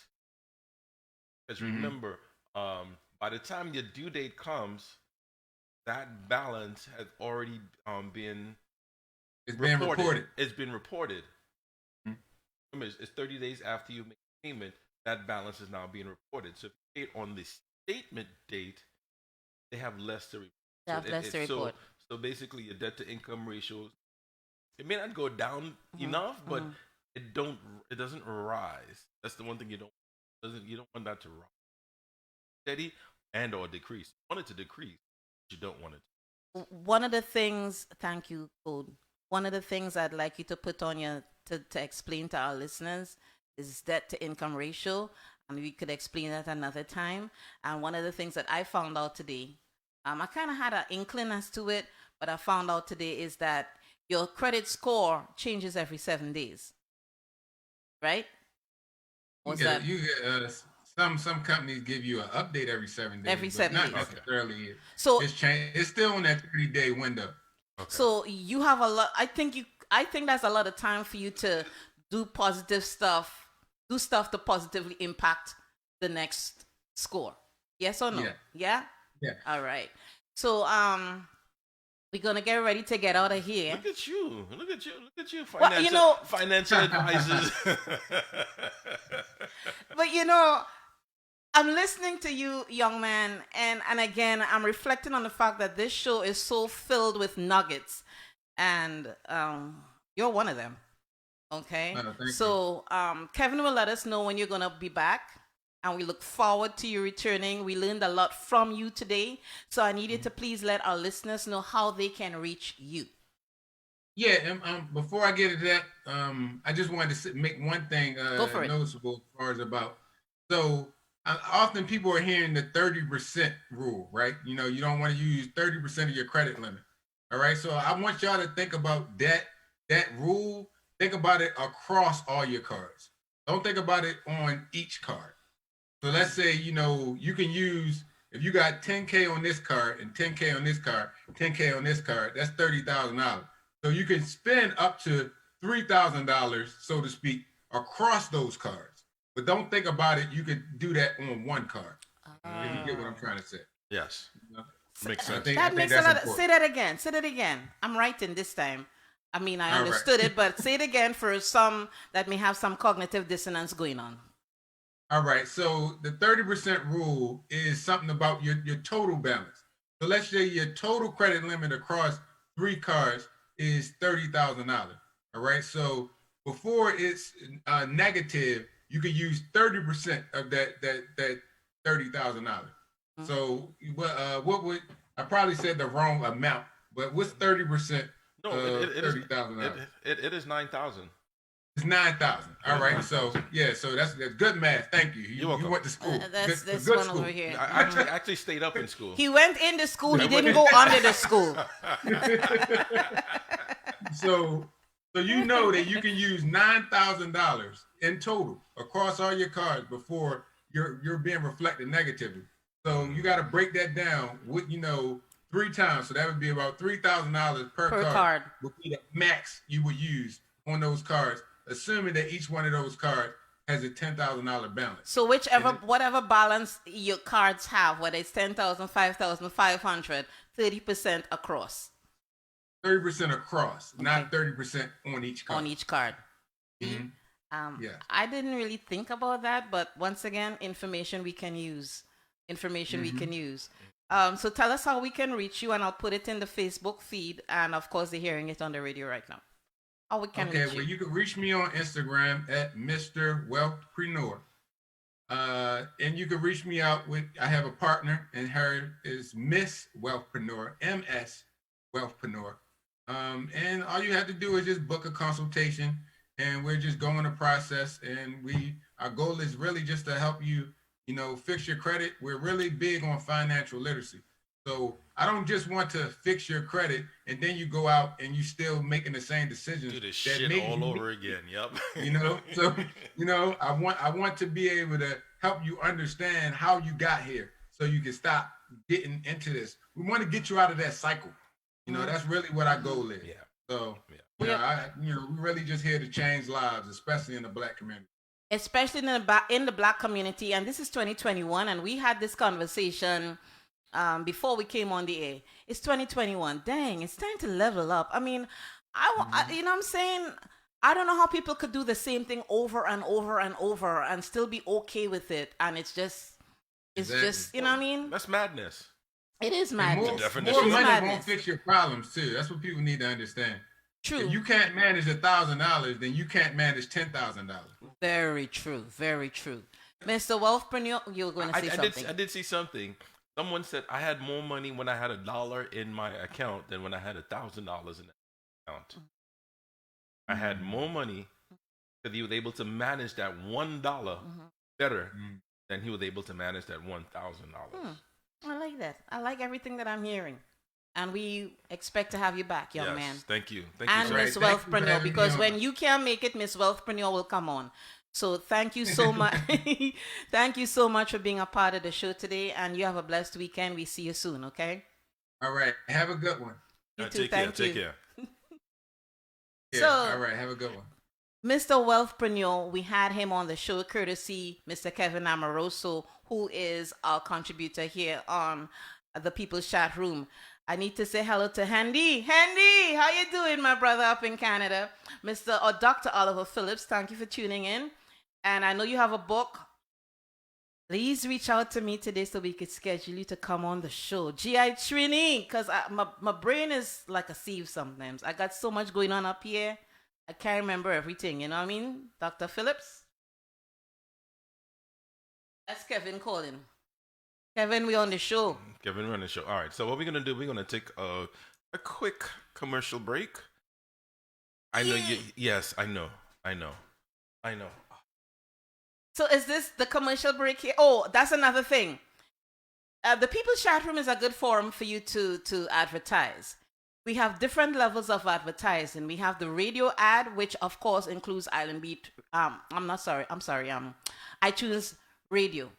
Because remember, by the time your due date comes, that balance has already been reported. It's been reported. Remember, it's 30 days after you make payment, that balance is now being reported. So if you pay it on the statement date, they have less to report.
That's the report.
So basically, your debt to income ratio, it may not go down enough, but it doesn't rise. That's the one thing you don't want that to rise. Steady and or decrease. You want it to decrease, but you don't want it to.
One of the things, thank you, Code. One of the things I'd like you to put on to explain to our listeners is debt to income ratio, and we could explain that another time. And one of the things that I found out today, I kind of had an inkling as to it, but I found out today is that your credit score changes every 7 days, right?
You get some companies give you an update every 7 days.
Every 7 days.
Not necessarily.
So
it's changed. It's still in that 30-day window.
Okay. So you have a lot. I think that's a lot of time for you to do positive stuff, do stuff to positively impact the next score. Yes or no?
Yeah.
All right. So we're gonna get ready to get out of here.
Look at you. Financial advisors.
But I'm listening to you, young man, and again, I'm reflecting on the fact that this show is so filled with nuggets, and you're one of them. Okay? So Kevin will let us know when you're going to be back, and we look forward to you returning. We learned a lot from you today, so I need you to please let our listeners know how they can reach you.
Yeah, before I get into that, I just wanted to make one thing noticeable as far as about, so often people are hearing the 30% rule, right? You don't want to use 30% of your credit limit. All right. So I want y'all to think about that rule. Think about it across all your cards. Don't think about it on each card. So let's say, you can use, if you got 10K on this card and 10K on this card, 10K on this card, that's $30,000. So you can spend up to $3,000, so to speak, across those cards. But don't think about it. You could do that on one card. If you get what I'm trying to say.
Yes. Makes sense.
That makes a lot. Say that again. Say that again. I'm writing this time. I mean, I understood it, but say it again for some that may have some cognitive dissonance going on.
All right. So the 30% rule is something about your total balance. So let's say your total credit limit across 3 cards is $30,000. All right. So before it's negative, you can use 30% of that $30,000. So what would I probably said the wrong amount? But what's 30%?
No, $30,000. It is 9,000.
It's 9,000. All right. So so that's good math. Thank you. You went to school.
That's
good
one
school.
over here.
I actually stayed up in school.
He went into school. He didn't go under the school.
So you know that you can use $9,000 in total across all your cards before you're being reflected negatively. So you got to break that down with 3 times. So that would be about $3,000 per card would be the max you would use on those cards, assuming that each one of those cards has a $10,000 balance.
So whatever balance your cards have, whether it's 10,000, 5,500, 30% across.
30% across, not 30% on each card.
On each card.
Mm-hmm.
I didn't really think about that, but once again, information we can use. We can use. So tell us how we can reach you, and I'll put it in the Facebook feed, and of course they're hearing it on the radio right now. How we can reach you.
You can reach me on Instagram at Mr. Wealthpreneur. And you can reach me out I have a partner, and her is Miss Wealthpreneur, MS Wealthpreneur. And all you have to do is just book a consultation, and we're just going the process. And our goal is really just to help you, fix your credit. We're really big on financial literacy. So I don't just want to fix your credit and then you go out and you still making the same decisions.
Do this shit all over again. Yep.
So I want to be able to help you understand how you got here, so you can stop getting into this. We want to get you out of that cycle. That's really what our goal is.
Yeah.
So we're really just here to change lives, especially in the Black community.
Especially in the Black community, and this is 2021, and we had this conversation before we came on the air. It's 2021. Dang, it's time to level up. I mean, I'm saying, I don't know how people could do the same thing over and over and over and still be okay with it. And it's just, you know what I mean?
That's madness.
It is
And
madness.
More
It is
money
madness.
won't fix your problems too. That's what people need to understand.
True.
If you can't manage $1,000, then you can't manage $10,000.
Very true. Very true. Mr. Wealthpreneur, you were going to say something.
I did see something. Someone said I had more money when I had $1 in my account than when I had $1,000 in that account. I had more money because he was able to manage that $1 better than he was able to manage that $1,000.
I like that. I like everything that I'm hearing. And we expect to have you back, young man.
Thank you.
And Miss Wealthpreneur, because when you can't make it, Miss Wealthpreneur will come on. So thank you so much. Thank you so much for being a part of the show today. And you have a blessed weekend. We see you soon, okay?
All right. Have a good one.
You too. Thank you.
Take care.
Yeah,
So,
all right. Have a good one.
Mr. Wealthpreneur, we had him on the show courtesy Mr. Kevin Amoroso, who is our contributor here on the People's Chat Room. I need to say hello to Handy. Handy, how you doing, my brother up in Canada? Dr. Oliver Phillips, thank you for tuning in. And I know you have a book. Please reach out to me today so we could schedule you to come on the show. G.I. Trini, because my brain is like a sieve sometimes. I got so much going on up here. I can't remember everything, you know what I mean? Dr. Phillips? That's Kevin calling. Kevin, we on the show.
Kevin, we're on the show. All right. So what we're gonna do? We're gonna take a quick commercial break. I know you. Yes, I know.
So is this the commercial break here? Oh, that's another thing. The People's Chat Room is a good forum for you to advertise. We have different levels of advertising. We have the radio ad, which of course includes Island Beat. iTunes Radio.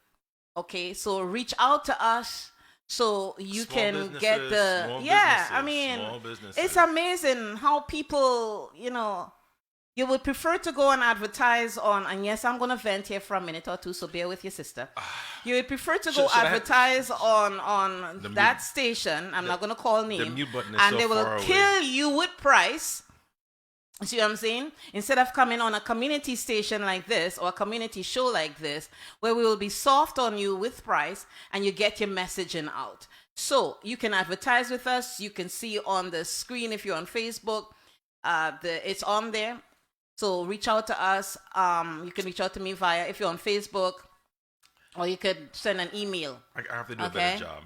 Okay, so reach out to us so you can get the
small businesses.
It's amazing how people, you would prefer to go and advertise on, and yes, I'm going to vent here for a minute or two, so bear with your sister. You would prefer to go advertise on that station. I'm not going to call names.
The mute button is
and
so
they will
far
kill
away.
you with price. See what I'm saying? Instead of coming on a community station like this or a community show like this, where we will be soft on you with price and you get your messaging out. So you can advertise with us. You can see on the screen if you're on Facebook. It's on there. So reach out to us. You can reach out to me if you're on Facebook, or you could send an email.
I have to do a better job.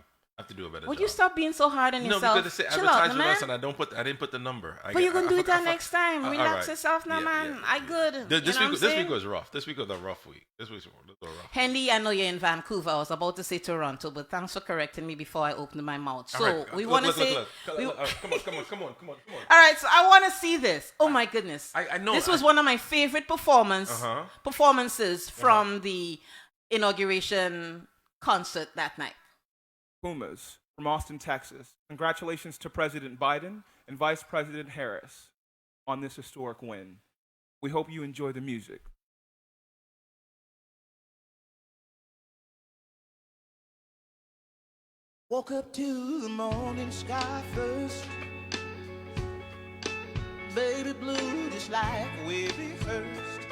Would you stop being so hard on yourself?
No, because they say
Chill
advertise
out,
with
man.
us, and I didn't put the number.
But you're gonna do it that next time. Relax
all right.
yourself now, man. I good.
This week was rough. This week was a rough week. This week was rough.
Hendy, I know you're in Vancouver. I was about to say Toronto, but thanks for correcting me before I opened my mouth. So
right.
we want to say,
come on.
All right, so I want to see this. Oh my goodness!
I know
this was one of my favorite performances from the inauguration concert that night.
Pumas from Austin, Texas. Congratulations to President Biden and Vice President Harris on this historic win. We hope you enjoy the music.
Woke up to the morning sky first. Baby blue just like we rehearsed.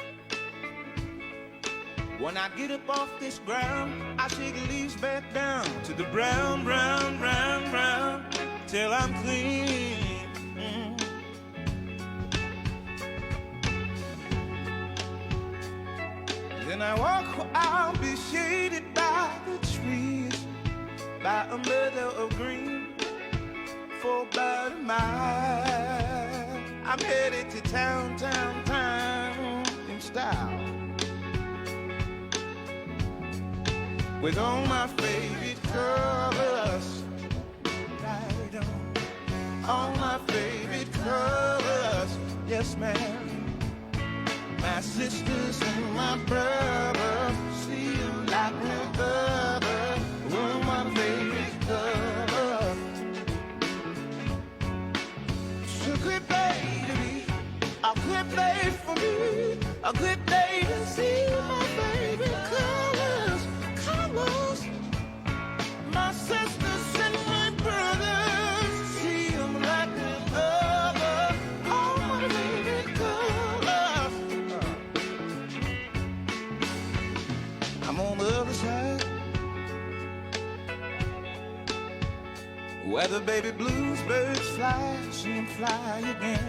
When I get up off this ground, I shake the leaves back down to the brown, brown, brown, brown, till I'm clean. Then I walk where I'll be shaded by the trees, by a meadow of green, for about a mile. I'm headed to town, town, town in style, with all my favorite colors, right on. All my favorite colors, yes ma'am. My sisters and my brothers, see them like no other. All my favorite colors. So good day to me, a good day for me, a good day to see my favorite colors. My sisters and my brothers, see them like no other. All my favorite colors. I'm on the other side, Where the baby blues birds fly, see 'em fly again.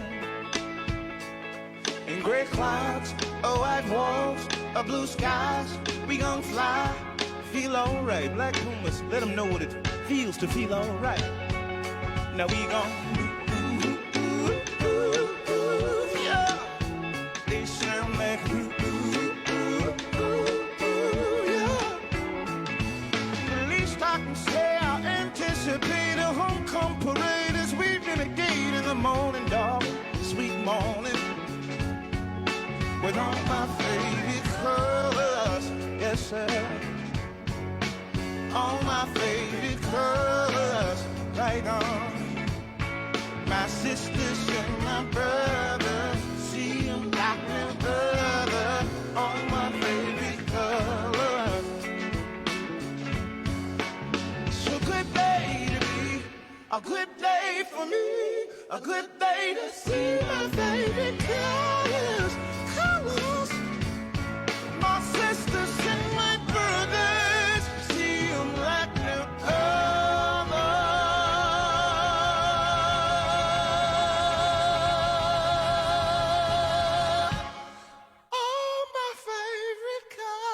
In gray clouds, white walls, blue skies, we gon' fly, feel alright. Black Pumas, let them know what it feels to feel alright. Now we gon' yeah. They sound like yeah. At least I can say I anticipate a homecoming parade as we renegade in the morning, dog. Sweet morning. With all my favorite colors, yes sir. All my favorite colors, right on. My sisters and my brothers, see 'em like no other. All my favorite colors. So good day to me, a good day for me, a good day to see my favorite colors. My sisters and my brothers, see 'em like no other. All my favorite colors.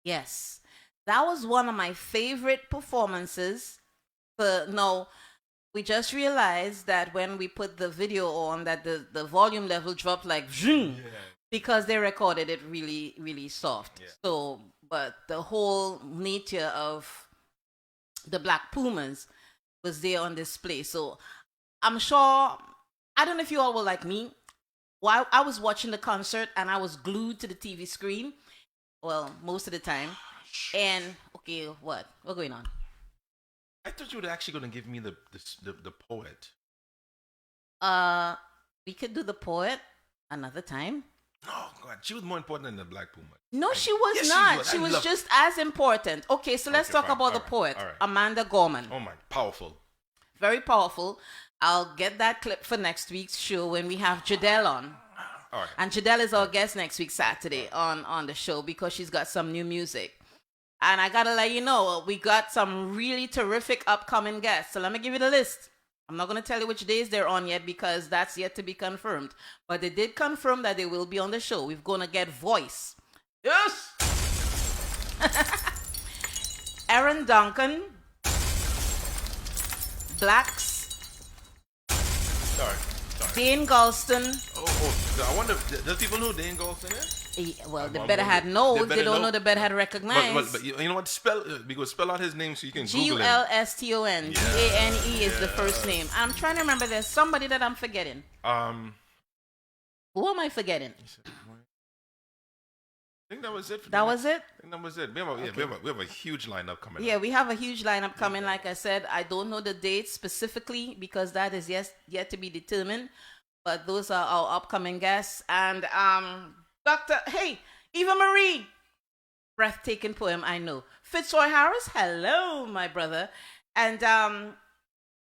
Yes, that was one of my favorite performances. No, we just realized that when we put the video on, that the volume level dropped like zoom, because they recorded it really, really soft. Yeah. So, but the whole nature of the Black Pumas was there on display. So I'm sure, I don't know if you all were like me. While I was watching the concert and I was glued to the TV screen, well, most of the time. And okay, what's going on?
I thought you were actually going to give me the poet.
We could do the poet another time.
Oh God, she was more important than the Black Puma.
No, she was yes, not. She was just as important. Okay, so let's talk about the poet, Amanda Gorman.
Oh my, powerful.
Very powerful. I'll get that clip for next week's show when we have Jadelle on.
All right.
And Jadelle is our guest next week, Saturday, on the show, because she's got some new music. And I got to let you know, we got some really terrific upcoming guests. So let me give you the list. I'm not going to tell you which days they're on yet because that's yet to be confirmed. But they did confirm that they will be on the show. We're going to get Voice.
Yes!
Aaron Duncan. Blacks.
Sorry.
Dane Galston.
Oh, I wonder, does people know who Dane Galston is?
Well, they better had known. They don't know. They better had recognized.
But you know what? We go spell out his name so you can Google him.
Gulston. Gane is the first name. I'm trying to remember. There's somebody that I'm forgetting. Who am I forgetting?
I think that was it.
That was it?
I think that was it. We have a huge lineup coming up.
Yeah, we have a huge lineup coming. Like I said, I don't know the dates specifically because that is yet to be determined. But those are our upcoming guests. And Eva Marie. Breathtaking poem, I know. Fitzroy Harris, hello, my brother. And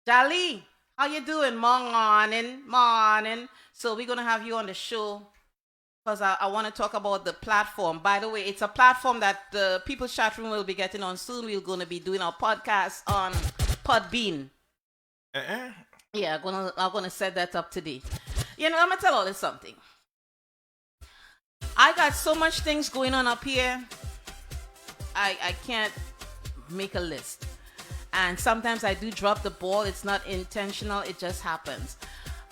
Dali, how you doing? Morning. So we're going to have you on the show because I want to talk about the platform. By the way, it's a platform that the People's Chat Room will be getting on soon. We're going to be doing our podcast on Podbean. Yeah, I'm gonna set that up today. You know, I'm going to tell all this something. I got so much things going on up here. I can't make a list. And sometimes I do drop the ball. It's not intentional. It just happens.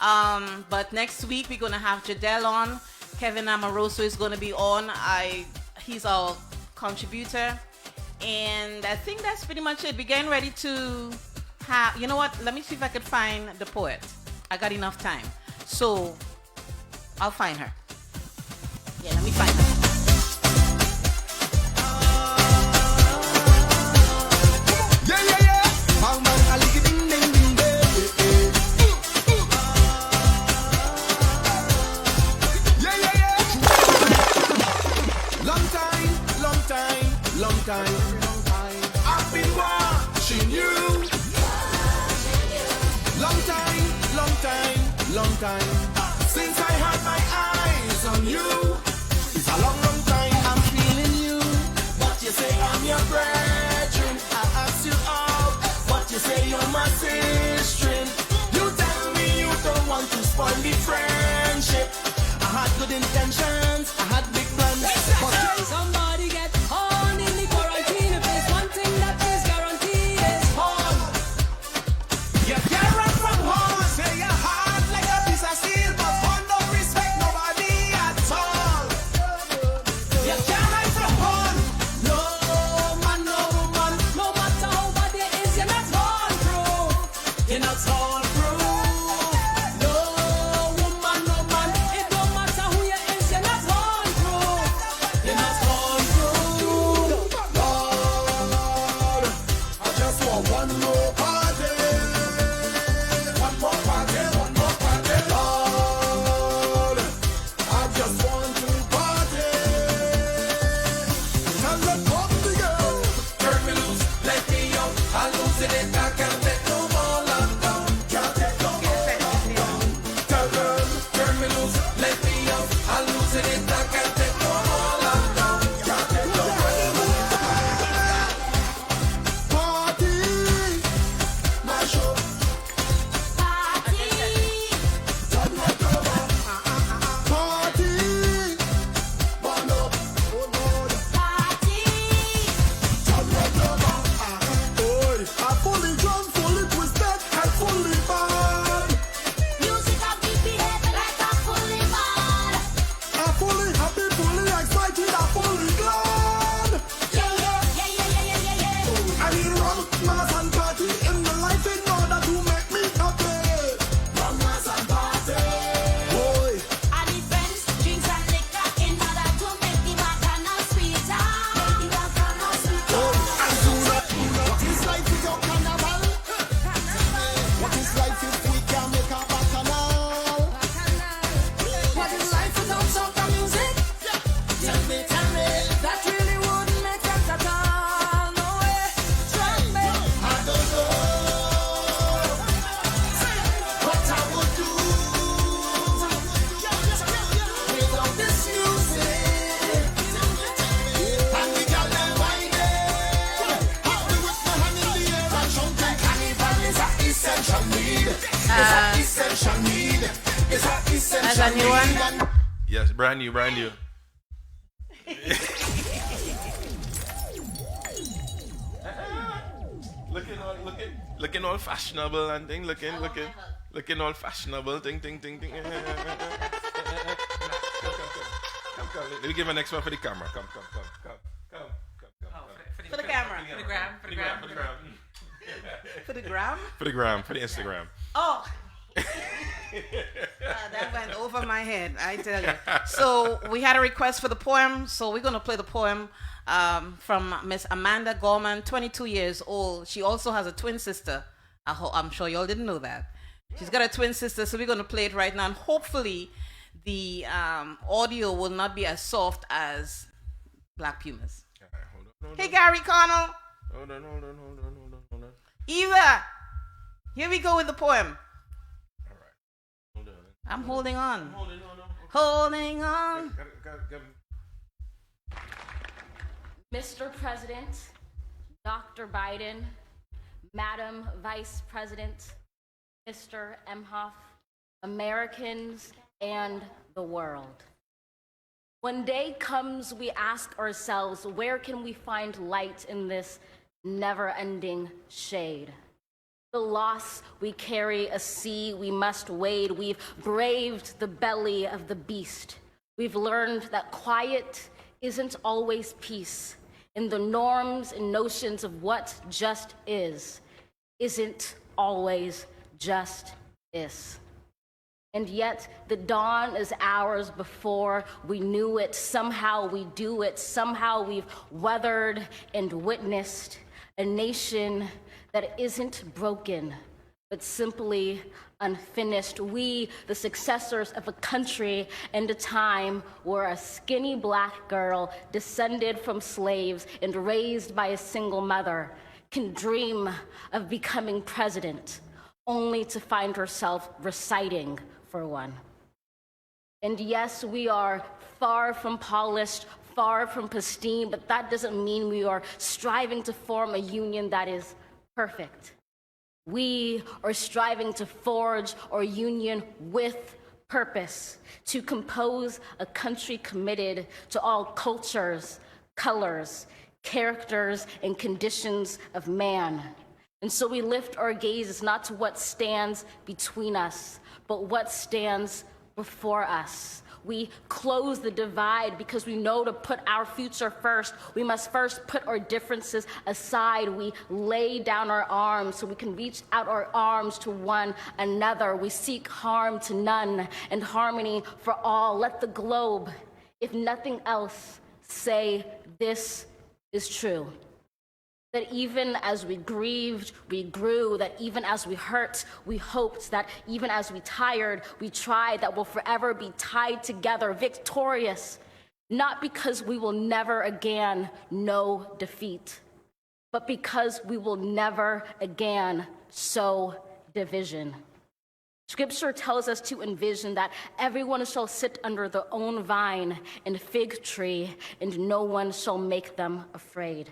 But next week, we're going to have Jadelle on. Kevin Amoroso is going to be on. He's our contributor. And I think that's pretty much it. We're getting ready to have... You know what? Let me see if I could find the poet. I got enough time. So, I'll find her. Yeah, let me find her.
Long time. I've been watching you. Long time. long time. Since I had my eyes on you, it's a long, long time. I'm feeling you, but you say I'm your brethren. I ask you out, but you say you're my sister. You tell me you don't want to spoil the friendship. I had good intentions, I had big plans, but
somebody get on in the quarantine. If there's one thing that is guaranteed, is
home. You can't run from home. Say your heart like a piece of steel, but home don't respect nobody at all. You can't hide from home. No man, no woman,
no matter how bad it is, you're not all through.
You're not all through. No woman, no man,
it don't matter who you is, you're not all through.
You're not all through. Lord, I just want one more party. One more party, one more party. Lord, I just want to party. Tell them come together. Turn me loose, let me out. I lose it, I can't take no more lockdown. Can't take no more lockdown. Tell them, turn me loose, let me out. I lose it, I can't take no more lockdown. Can't take no more party. Mash up. Party. Turn right over. Party. Burn up. Oh Lord. Party. Turn right over. Boy, I'm fully drunk, fully twisted, and fully bad.
Music of me behave like a fully mad.
I'm fully happy, fully excited, I'm fully glad. I need rum, mass and party in my life in order to make me happy. Rum, mass and party. Boy,
I need friends, drinks and liquor in order to make the bacana sweeter. Make the bacana sweeter.
and do that. What is life without carnival? What is life if we can make a bacchanal?
What is life without soca music?
Tell me.
That really wouldn't make sense at all. No way. Trust me.
I don't know what I would do without this music. And the girl them whining, happy with my hand in the air and shouting. Carnival is a essential need. It's a essential need. It's a essential
As a new one?
need.
Yes, brand new, brand new. looking all fashionable and thing, looking all fashionable, thing. Come. Let me give my next one for the camera. Come.
For the camera.
For the gram.
For the gram?
For the gram, for the Instagram.
Oh. That went over my head, I tell you. So we had a request for the poem, so we're going to play the poem from Miss Amanda Gorman, 22 years old. She also has a twin sister. I'm sure y'all didn't know that. She's got a twin sister, so we're going to play it right now. And hopefully the audio will not be as soft as Black Pumas.
Hold on.
Hey, Gary Connell.
Hold on.
Eva, here we go with the poem.
All right. Hold on.
I'm holding on.
Holding on.
Mr. President, Dr. Biden, Madam Vice President, Mr. Emhoff, Americans, and the world. When day comes, we ask ourselves, where can we find light in this never-ending shade? The loss we carry, a sea we must wade. We've braved the belly of the beast. We've learned that quiet isn't always peace. In the norms and notions of what just isn't always just is. And yet the dawn is hours before we knew it. Somehow we do it. Somehow we've weathered and witnessed a nation that isn't broken, but simply unfinished. We, the successors of a country and a time where a skinny black girl descended from slaves and raised by a single mother can dream of becoming president, only to find herself reciting for one. And yes, we are far from polished, far from pristine, but that doesn't mean we are striving to form a union that is perfect. We are striving to forge our union with purpose, to compose a country committed to all cultures, colors, characters, and conditions of man. And so we lift our gazes not to what stands between us, but what stands before us. We close the divide because we know to put our future first. We must first put our differences aside. We lay down our arms so we can reach out our arms to one another. We seek harm to none and harmony for all. Let the globe, if nothing else, say this is true. That even as we grieved, we grew, that even as we hurt, we hoped, that even as we tired, we tried, that we'll forever be tied together, victorious, not because we will never again know defeat, but because we will never again sow division. Scripture tells us to envision that everyone shall sit under their own vine and fig tree, and no one shall make them afraid.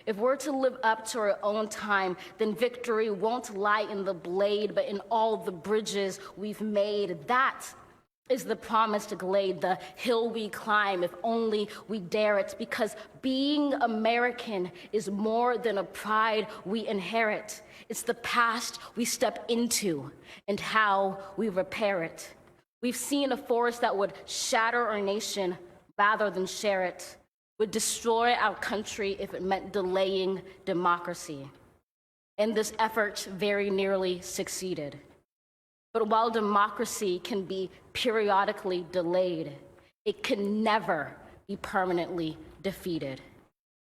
If we're to live up to our own time, then victory won't lie in the blade, but in all the bridges we've made. That is the promised glade, the hill we climb, if only we dare it, because being American is more than a pride we inherit. It's the past we step into and how we repair it. We've seen a force that would shatter our nation rather than share it, would destroy our country if it meant delaying democracy. And this effort very nearly succeeded. But while democracy can be periodically delayed, it can never be permanently defeated.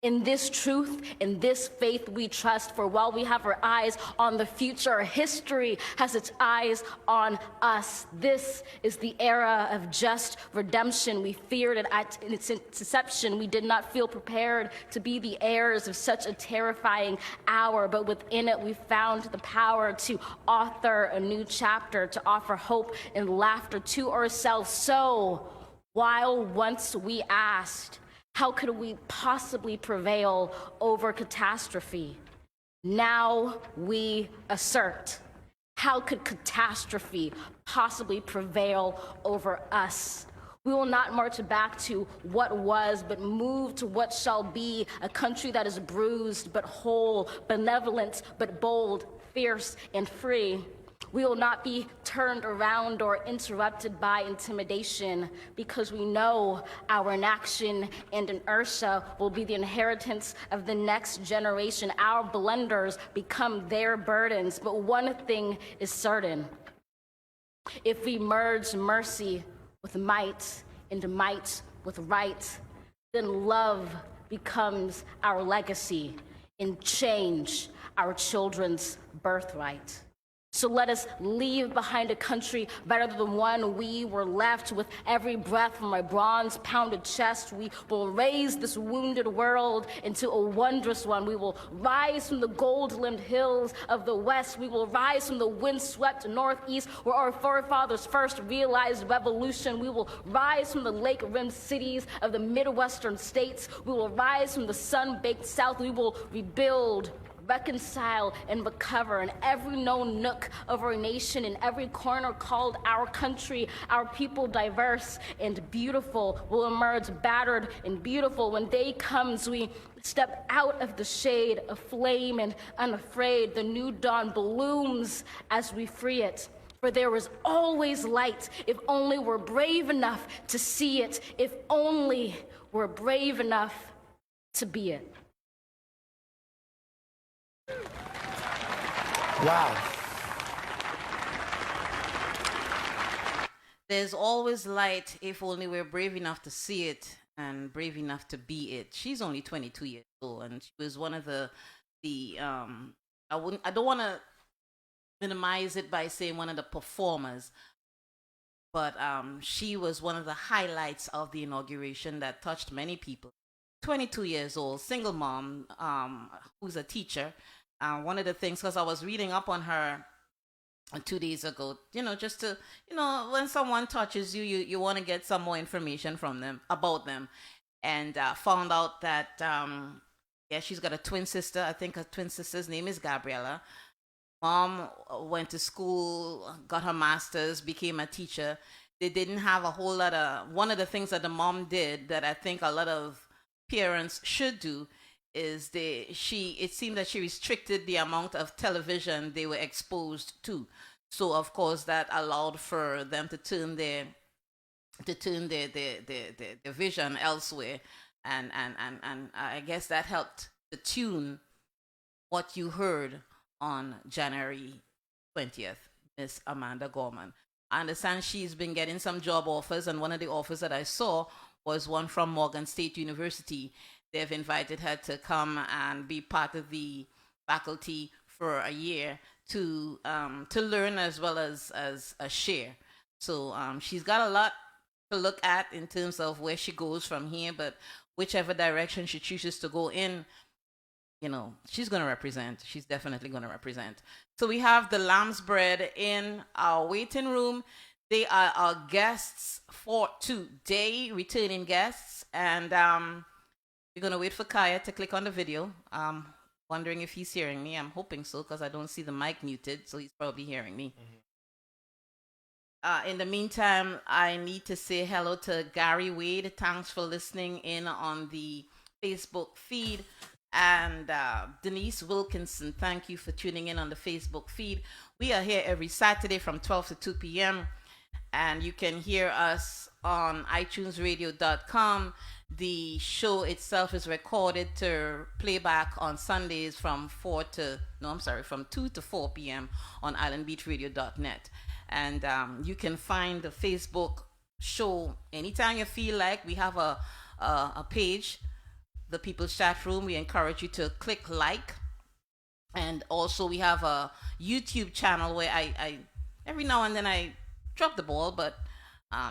In this truth, in this faith we trust, for while we have our eyes on the future, history has its eyes on us. This is the era of just redemption. We feared it at its inception. We did not feel prepared to be the heirs of such a terrifying hour, but within it we found the power to author a new chapter, to offer hope and laughter to ourselves. So, while once we asked, how could we possibly prevail over catastrophe? Now we assert, how could catastrophe possibly prevail over us? We will not march back to what was, but move to what shall be, a country that is bruised but whole, benevolent but bold, fierce and free. We will not be turned around or interrupted by intimidation, because we know our inaction and inertia will be the inheritance of the next generation. Our blunders become their burdens. But one thing is certain: if we merge mercy with might and might with right, then love becomes our legacy and change our children's birthright. So let us leave behind a country better than the one we were left. With every breath from my bronze-pounded chest, we will raise this wounded world into a wondrous one. We will rise from the gold-limbed hills of the west. We will rise from the wind-swept northeast, where our forefathers first realized revolution. We will rise from the lake-rimmed cities of the Midwestern states. We will rise from the sun-baked south. We will rebuild, reconcile, and recover in every known nook of our nation, in every corner called our country. Our people, diverse and beautiful, will emerge battered and beautiful. When day comes, we step out of the shade, aflame and unafraid. The new dawn blooms as we free it. For there is always light, if only we're brave enough to see it, if only we're brave enough to be it.
Wow.
There's always light if only we're brave enough to see it and brave enough to be it. She's only 22 years old, and she was one of the I don't want to minimize it by saying one of the performers, but she was one of the highlights of the inauguration that touched many people. 22 years old, single mom, who's a teacher. One of the things, because I was reading up on her 2 days ago. Just to, when someone touches you, you want to get some more information from them, about them. And found out that, yeah, she's got a twin sister. I think her twin sister's name is Gabriella. Mom went to school, got her master's, became a teacher. They didn't have a whole lot of, one of the things that the mom did that I think a lot of parents should do is it seemed that she restricted the amount of television they were exposed to. So of course that allowed for them to turn their vision elsewhere, and I guess that helped to tune what you heard on January 20th, Miss Amanda Gorman. I understand she's been getting some job offers, and one of the offers that I saw was one from Morgan State University. They've invited her to come and be part of the faculty for a year to learn as well as a share. So she's got a lot to look at in terms of where she goes from here, but whichever direction she chooses to go in, she's going to represent. She's definitely going to represent. So we have the Lambsbread in our waiting room. They are our guests for today, returning guests, and we're going to wait for Kaya to click on the video. Wondering if he's hearing me. I'm hoping so, because I don't see the mic muted, so he's probably hearing me. In the meantime, I need to say hello to Gary Wade. Thanks for listening in on the Facebook feed. And Denise Wilkinson, thank you for tuning in on the Facebook feed. We are here every Saturday from 12 to 2 p.m. And you can hear us on iTunesRadio.com. The show itself is recorded to playback on Sundays from 2 to 4 p.m. on islandbeachradio.net. And you can find the Facebook show anytime you feel like. We have a page, the People's Chat Room. We encourage you to click like. And also we have a YouTube channel where I every now and then I drop the ball, but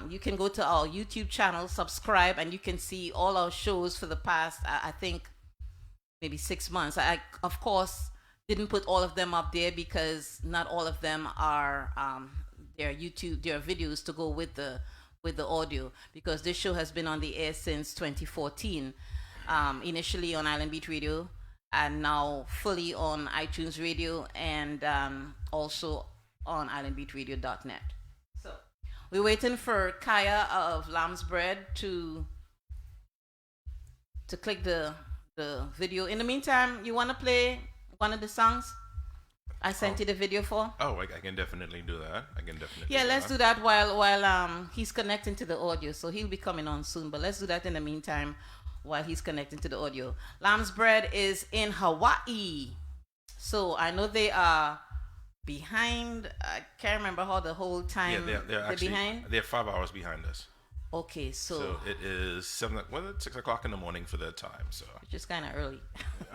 you can go to our YouTube channel, subscribe, and you can see all our shows for the past, I think, maybe 6 months. I, of course, didn't put all of them up there because not all of them are their videos to go with the audio, because this show has been on the air since 2014, initially on Island Beach Radio, and now fully on iTunes Radio, and also on islandbeachradio.net. So we're waiting for Kaya of Lambsbread to click the video. In the meantime, you want to play one of the songs I sent you the video for?
Oh, I can definitely do that.
Yeah, let's do that while he's connecting to the audio. So he'll be coming on soon, but let's do that in the meantime while he's connecting to the audio. Lambsbread is in Hawaii. So I know they are behind. I can't remember how the whole time
they're actually
behind.
They're 5 hours behind us.
Okay, so
it is 6 o'clock in the morning for their time. So
which is kind of early.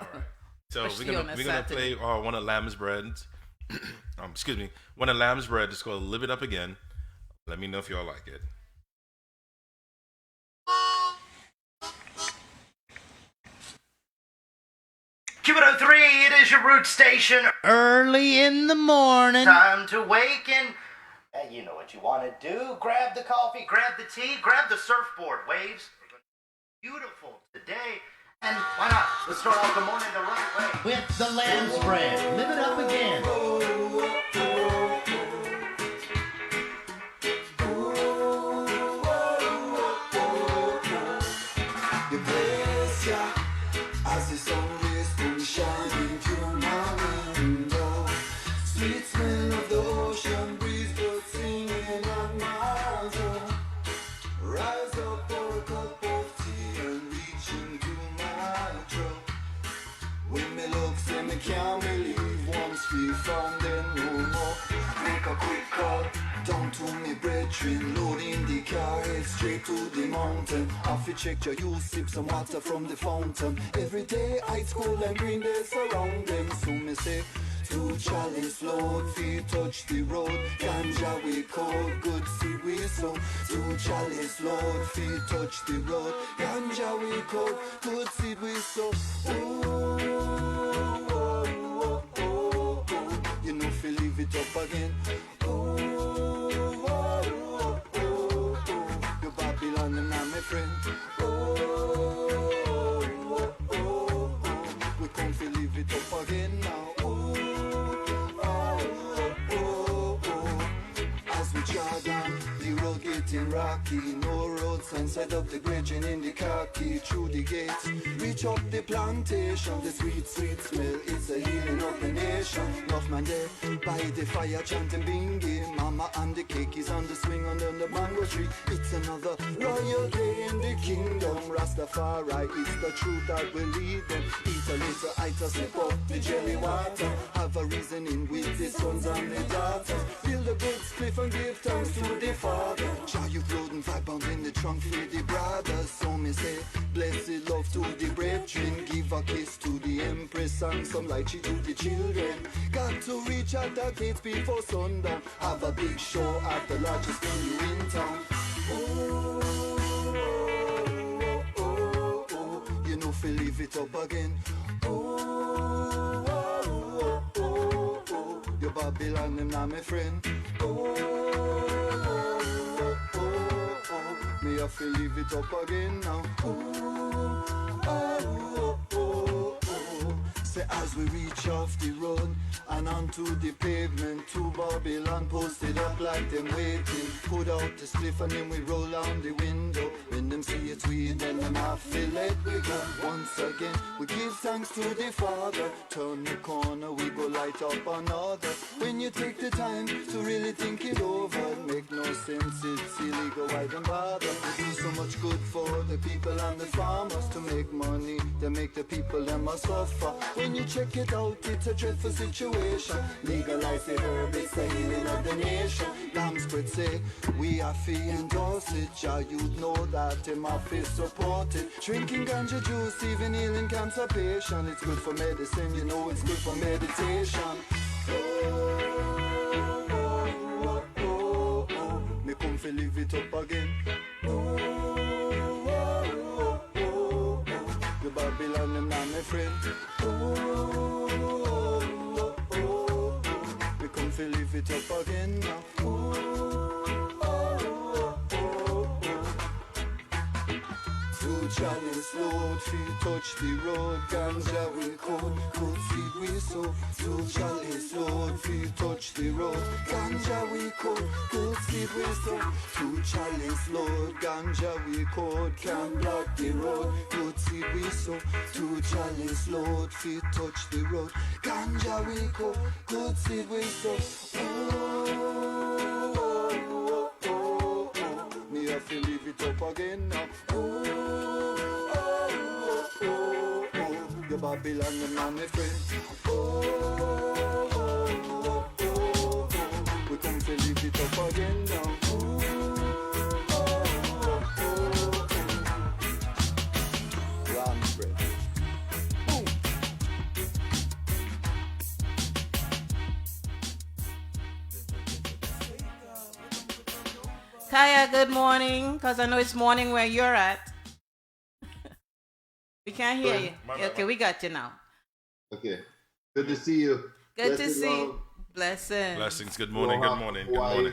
All right. So
Especially
we're gonna play one of Lambsbread's. Excuse me, one of Lambsbread. It's called "Live It Up Again." Let me know if y'all like it.
Q103, it is your root station. Early in the morning. Time to waken. And you know what you want to do. Grab the coffee, grab the tea, grab the surfboard. Waves are going to be beautiful today. And why not? Let's start off the morning the right way. With the Lambsbread. Live it up again.
You bless ya as the sun rays come shining through my window. Sweet smell of the ocean breeze, birds singing on my zone. Rise up for a cup of tea and reach into my throat. When me look, say me can't believe once we found them no more. Make a quick call down to me brethren, loading the car, head straight to the mountain. Off you check your use, sip some water from the fountain. Every day ice cold and green they surround them. So me say, 2 chalice load, feet touch the road. Ganja we cold, good seed we sow. 2 chalice load, feet touch the road. Ganja we cold, good seed we sow. Ooh, oh, oh, oh, oh. You know fi live
it up again. Oh, oh, oh, oh, oh. You Babylon, them not my friend. Oh, oh, oh, oh. We come to live it up again now. Oh, oh, oh, oh. As we jog on, the road getting rocky. No road sign set up the grading in the khaki. Through the gates, reach up the plantation. The sweet, sweet smell, it's a healing of the nation. Love man there, by the fire chanting bingy. Mama and the cake is on the swing under the mango tree. It's another royal day in the kingdom. Rastafari, it's the truth that will lead them. Eat a little, eat a sip of the jelly water. Have a reasoning with the sons and the daughters. Build a good spliff and give thanks to the Father. Show you blood and 5 pounds in the trunk for the brothers. So me say, blessed love to the brethren. Give a kiss to the empress and some light to the children. Got to reach at the gates before sundown. Have a big show at the largest venue in town. Oh, oh, oh, oh. You know, fi live it up again. Oh, oh, oh, oh. Your Babylon, them not my friend. Oh, oh, oh, oh. Me have to live it up again now. Oh, oh, oh, oh, oh. Say as we reach off the road and onto the pavement, to Babylon posted up like them waiting. Put out the spliff and then we roll down the window. When them see it sweet, then them have to let we go. Once again, we give thanks to the Father. Turn the corner, we go light up another. When you take the time to really think it over, make no sense, it's silly, go wide and bother. We do so much good for the people and the farmers. To make money, they make the people them a suffer. When you check it out, it's a dreadful situation. Legalize the herb, it's the healing of the nation. Lambsbread say, we are fee endorse it. Ja, you know that him have to support it. Drinking ganja juice, even healing cancer patient. It's good for medicine, you know it's good for meditation. Oh, oh, oh, oh. Me come fi live it up again. Oh, oh, oh, oh. The Babylon, them not my friend. Oh, oh, oh, oh. We come fi live it up again now. Oh, oh, oh, oh. Two chalice load, feet touch the road. Ganja we cold, good seed we sow. Two chalice load, feet touch the road. Ganja we cold, good seed we sow. Two chalice load, ganja we cold, can't block the road. Good seed we sow. Two chalice load, feet touch the road. Ganja we cold, good seed we sow. Oh, oh, oh, oh, oh. Me have to live it up again now. Oh, oh, oh, oh, oh. The Babylon, them not my friend. Oh, oh, oh, oh, oh. We come to live it up again now. Oh, oh, oh, oh. Lambsbread. Boom.
Kaya, good morning, because I know it's morning where you're at. We can't hear you. Okay, we got you now.
Okay. Good to see you.
Good to see you. Blessings.
Blessings. Good morning. Good morning. Good morning.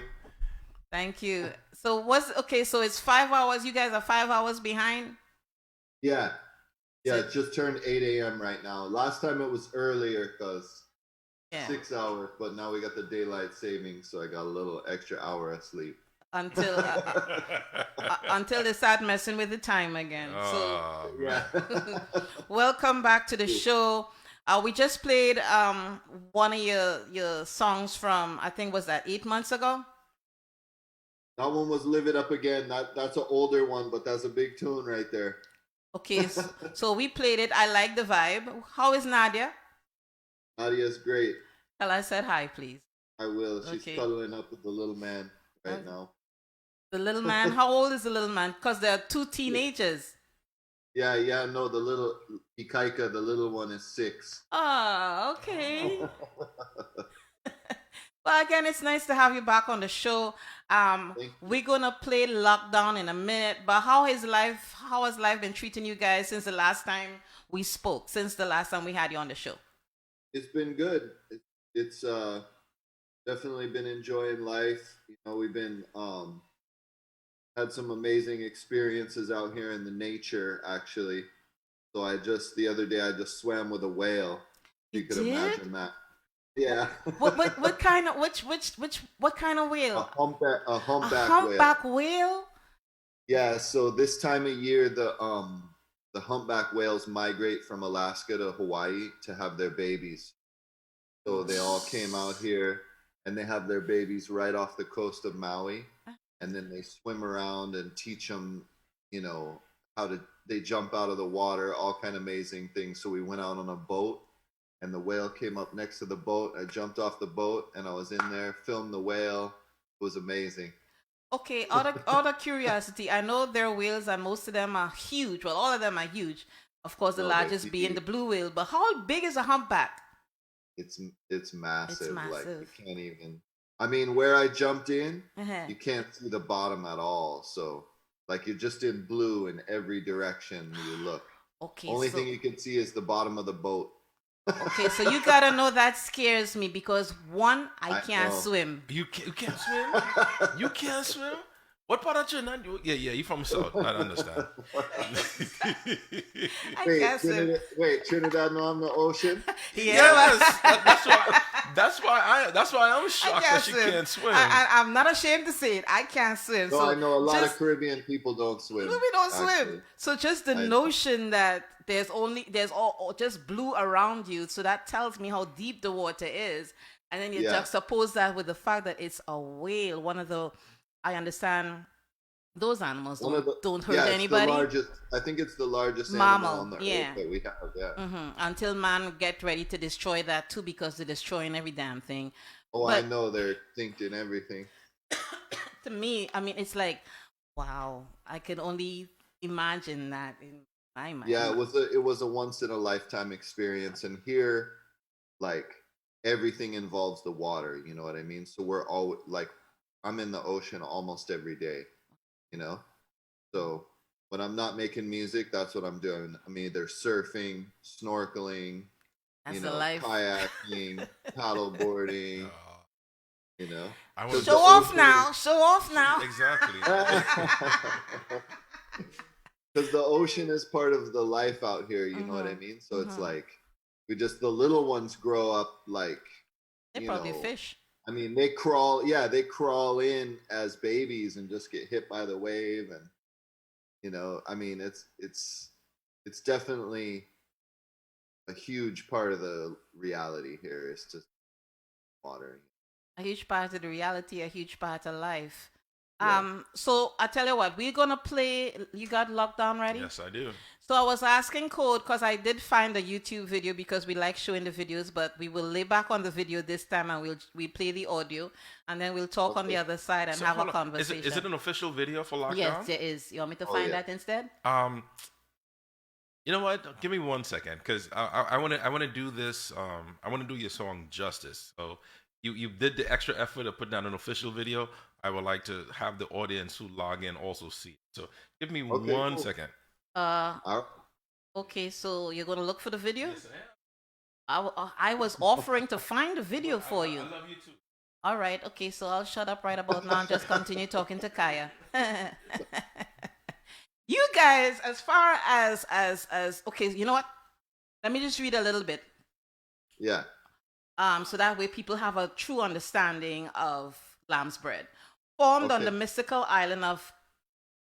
Thank you. So so it's 5 hours. You guys are 5 hours behind?
Yeah. Yeah, it just turned 8 a.m. right now. Last time it was earlier because 6 hours, but now we got the daylight savings, so I got a little extra hour of sleep.
Until they start messing with the time again.
Oh, yeah.
Welcome back to the show. We just played one of your songs from, I think, was that 8 months ago?
That one was Live It Up Again. That's an older one, but that's a big tune right there.
Okay, so we played it. I like the vibe. How is Nadia?
Nadia's great.
Tell her I said hi, please.
I will. She's cuddling up with the little man right now.
The little man? How old is the little man? Because there are 2 teenagers.
Yeah, no, the little Ikaika, the little one is 6.
Oh, okay. Well, again, it's nice to have you back on the show. We're gonna play Lockdown in a minute, but how has life been treating you guys since the last time we spoke, since the last time we had you on the show?
It's been good. It's Definitely been enjoying life. You know, we've been had some amazing experiences out here in the nature, actually. So the other day I just swam with a whale. You could imagine that. Yeah.
What kind of what kind of whale?
A humpback
humpback whale.
Yeah. So this time of year, the humpback whales migrate from Alaska to Hawaii to have their babies. So they all came out here, and they have their babies right off the coast of Maui, and then they swim around and teach them, you know, they jump out of the water, all kind of amazing things. So we went out on a boat, and the whale came up next to the boat. I jumped off the boat, and I was in there, filmed the whale. It was amazing.
Okay, out of curiosity, I know there are whales, and most of them are huge. Well, all of them are huge. Of course, the largest being the blue whale. But how big is a humpback?
It's massive.
It's massive.
Like you can't even. I mean, where I jumped in,
Uh-huh.
you can't see the bottom at all. So, like, you're just in blue in every direction you look.
Okay.
Only thing you can see is the bottom of the boat.
Okay, so you gotta know that scares me because one, I can't
know.
swim.
You can't swim? You can't swim? What part of Trinidad? Yeah, you from South. I understand.
Trinidad on the ocean?
Yes, that's why I'm shocked that she can't swim.
I'm not ashamed to say it. I can't swim.
So I know a lot of Caribbean people don't swim.
We don't swim. So just the notion that there's all just blue around you, so that tells me how deep the water is. And then you juxtapose that with the fact that it's a whale, one of the, I understand those animals don't hurt anybody.
I think it's the largest animal on the earth that we have. Yeah.
Mm-hmm. Until man get ready to destroy that too, because they're destroying every damn thing.
Oh, but I know they're extincting everything.
To me, I mean, it's like, wow. I can only imagine that in my mind.
Yeah, it was a once in a lifetime experience, and here, like, everything involves the water. You know what I mean? So we're all like, I'm in the ocean almost every day, you know? So when I'm not making music, that's what I'm doing. I'm either surfing, snorkeling, kayaking, paddleboarding, you know?
Show off now.
Exactly.
Because the ocean is part of the life out here, you know what I mean? So it's like, the little ones grow up like,
they're probably fish.
I mean, they crawl in as babies and just get hit by the wave, and you know, I mean, it's definitely a huge part of the reality here is just water.
A huge part of the reality, a huge part of life.
Yeah.
So I tell you what, we're gonna play. You got lockdown ready?
Yes, I do.
So I was asking Code because I did find a YouTube video because we like showing the videos, but we will lay back on the video this time and we'll play the audio and then we'll talk on the other side and have a conversation.
Is it an official video for lockdown?
Yes, there is. You want me to find that instead?
You know what? Give me 1 second because I want to do this. I want to do your song justice. So you did the extra effort of putting out an official video. I would like to have the audience who log in also see it. So give me 1 second.
Okay, so you're gonna look for the video? Yes, I am. I was offering to find the video for you.
I love you too.
All right, okay, so I'll shut up right about now and just continue talking to Kaya. You guys, as far as okay, you know what? Let me just read a little bit.
Yeah.
So that way people have a true understanding of Lambsbread. Formed on the mystical island of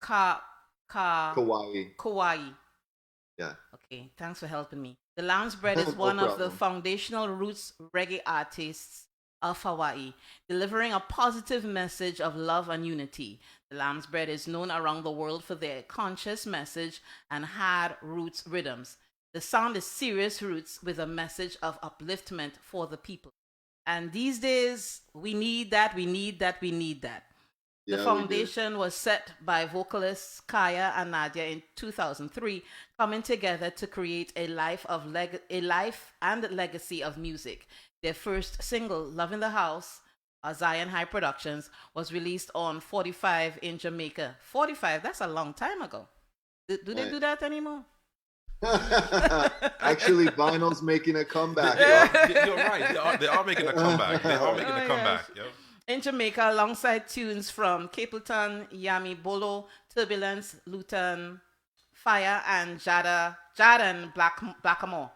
Kauai.
Yeah.
Okay, thanks for helping me. The Lambsbread is one of the foundational roots reggae artists of Hawaii, delivering a positive message of love and unity. The Lambsbread is known around the world for their conscious message and hard roots rhythms. The sound is serious roots with a message of upliftment for the people. And these days, we need that. The foundation was set by vocalists Kaya and Nadia in 2003, coming together to create a life and legacy of music. Their first single, Love in the House, Zion High Productions, was released on 45 in Jamaica. 45, that's a long time ago. Do they do that anymore?
Actually, vinyl's making a comeback.
You're right. They are making a comeback. They are making a comeback. Yep.
In Jamaica, alongside tunes from Capleton, Yami Bolo, Turbulence, Luton, Fire, and Jada and Blackamore.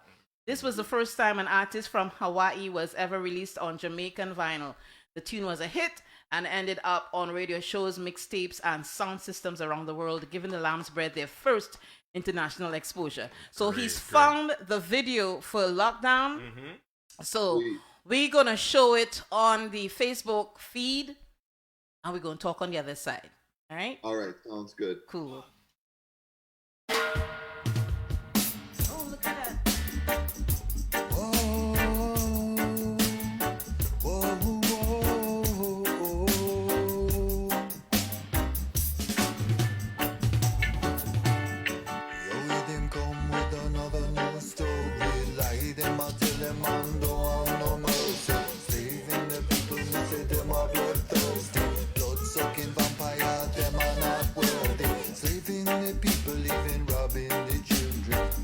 This was the first time an artist from Hawaii was ever released on Jamaican vinyl. The tune was a hit and ended up on radio shows, mixtapes, and sound systems around the world, giving the Lambsbread their first international exposure. So he's found the video for Lockdown. So we're going to show it on the Facebook feed, and we're going to talk on the other side. All right?
All right. Sounds good.
Cool. Oh, look at that.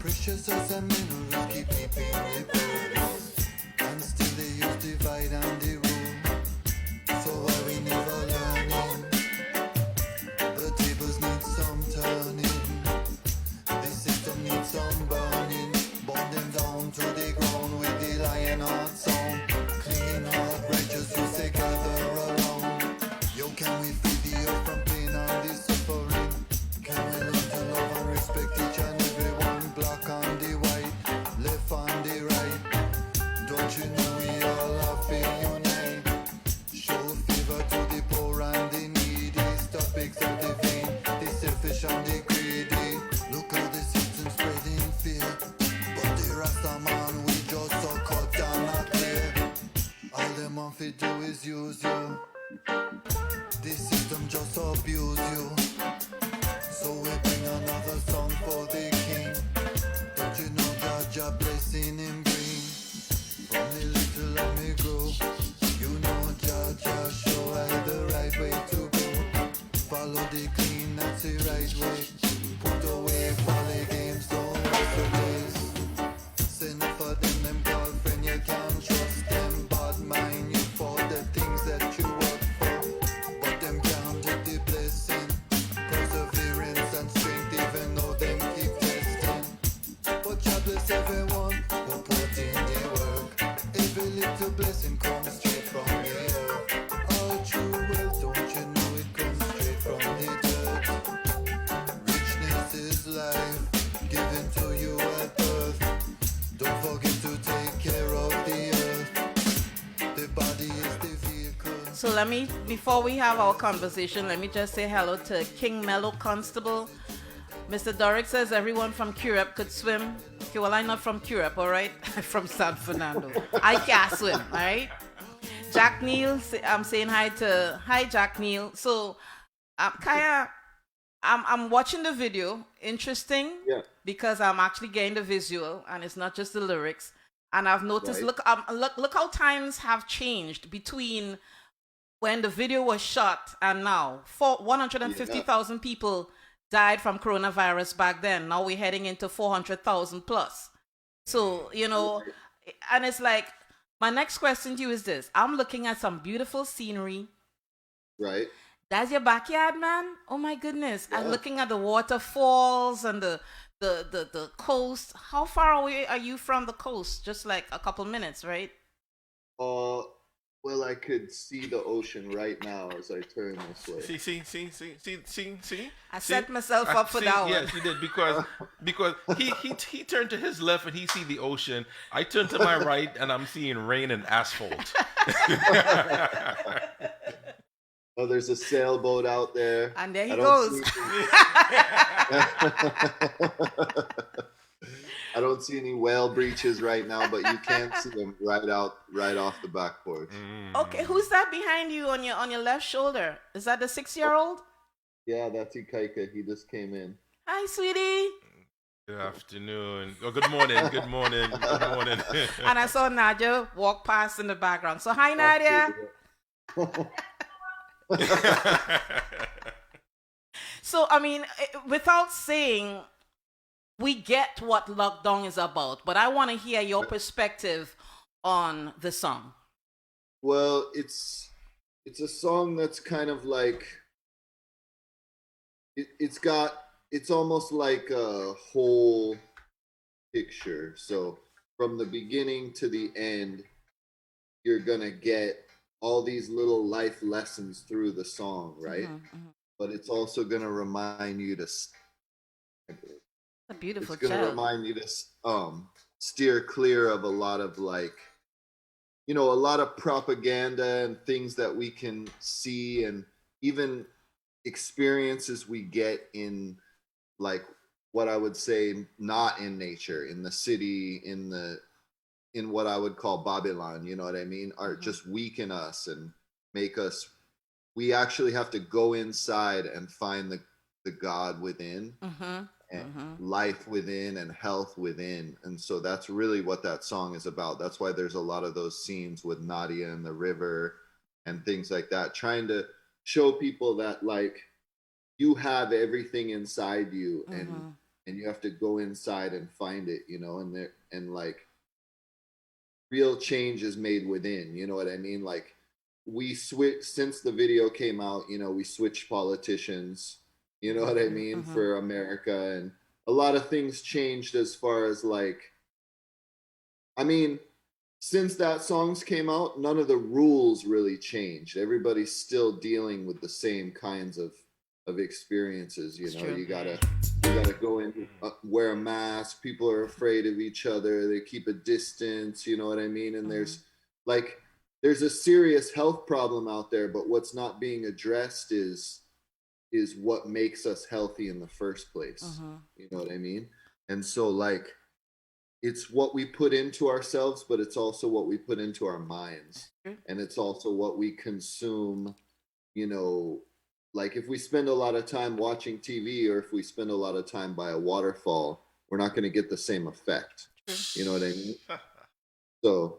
Precious as a memory, keep keeping the burden. And still they use divide and the rule. So why we never learning? The tables need some turning. The system needs some burning. Burn them down to the ground with the lion heart sound. Clean heart, righteous, you say gather around. Yo, can we free the earth from pain and the suffering? Can we learn to love and respect each and everyone? Black and the white, left and the right. Don't you know we all have to unite? Show favor to the poor and the needy. Stop exalting the selfish and the greedy. Look how the system spreading fear. But the Rasta man, we just so cut down not clear. All them want to do is use you. The system just abuse you. So we bring another song for the king. Don't you know Jaja blessing him bring? From the little of me grow. You know Jaja show I the right way to go. Follow the clean, that's the right way. Put away folly games, don't waste the days. Send for them girlfriend, you can't trust them. Bad mind you for the things that you work for. But them can't get the blessing. Perseverance and strength, even though them keep testing. But God bless everyone who put in their work. Every little blessing comes straight from the earth. All true wealth, don't you know it comes straight from the dirt? Richness is life given to you at birth. Don't forget to take care of the earth. The body is the vehicle.
So before we have our conversation, let me just say hello to King Mellow Constable. Mr. Doric says everyone from Curepe could swim. Okay, well, I'm not from Curepe, all right? I'm from San Fernando. I can't swim, all right? Jack Neal, I'm saying hi Jack Neal. So, Kaya, I'm watching the video. Interesting.
Yeah.
Because I'm actually getting the visual, and it's not just the lyrics. And I've noticed,
Right.
look how times have changed between when the video was shot and now. 150,000 people died from coronavirus back then. Now we're heading into 400,000 plus. So, you know, and it's like, my next question to you is this. I'm looking at some beautiful scenery.
Right.
That's your backyard, man? Oh my goodness. I'm looking at the waterfalls and the coast. How far away are you from the coast? Just like a couple minutes, right?
Well, I could see the ocean right now as I turn this way.
See.
I set myself up for that one.
Yes, you did because he turned to his left and he see the ocean. I turned to my right and I'm seeing rain and asphalt.
Oh, there's a sailboat out there.
And there he goes.
I don't see any whale breaches right now, but you can see them right off the back porch.
Okay, who's that behind you on your left shoulder? Is that the 6-year-old?
Yeah, that's Ikaika. He just came in.
Hi, sweetie.
Good afternoon. Oh, good morning. Good morning. Good morning.
And I saw Nadia walk past in the background. So hi, Nadia. So, I mean, without saying, we get what lockdown is about, but I want to hear your perspective on the song.
Well, it's a song that's kind of like it's almost like a whole picture. So from the beginning to the end, you're gonna get all these little life lessons through the song, right? But it's also gonna remind you to
a beautiful
it's gonna remind you to steer clear of a lot of like, a lot of propaganda and things that we can see, and even experiences we get in, like, what I would say not in nature, in the city, in what I would call Babylon, you know what I mean, are just weaken us and make us, we actually have to go inside and find the God within, and life within, and health within. And so that's really what that song is about. That's why there's a lot of those scenes with Nadia and the river and things like that, trying to show people that, like, you have everything inside you, and you have to go inside and find it, and like, real change is made within, you know what I mean? Like, we switch, since the video came out, we switched politicians, you know what I mean, for America, and a lot of things changed as far as, like, I mean, since that songs came out, none of the rules really changed. Everybody's still dealing with the same kinds of experiences, you gotta go in, wear a mask, people are afraid of each other, they keep a distance, you know what I mean? And there's a serious health problem out there, but what's not being addressed is what makes us healthy in the first place. You know what I mean? And so, like, it's what we put into ourselves, but it's also what we put into our minds, and it's also what we consume. Like, if we spend a lot of time watching TV, or if we spend a lot of time by a waterfall, we're not going to get the same effect. You know what I mean? So,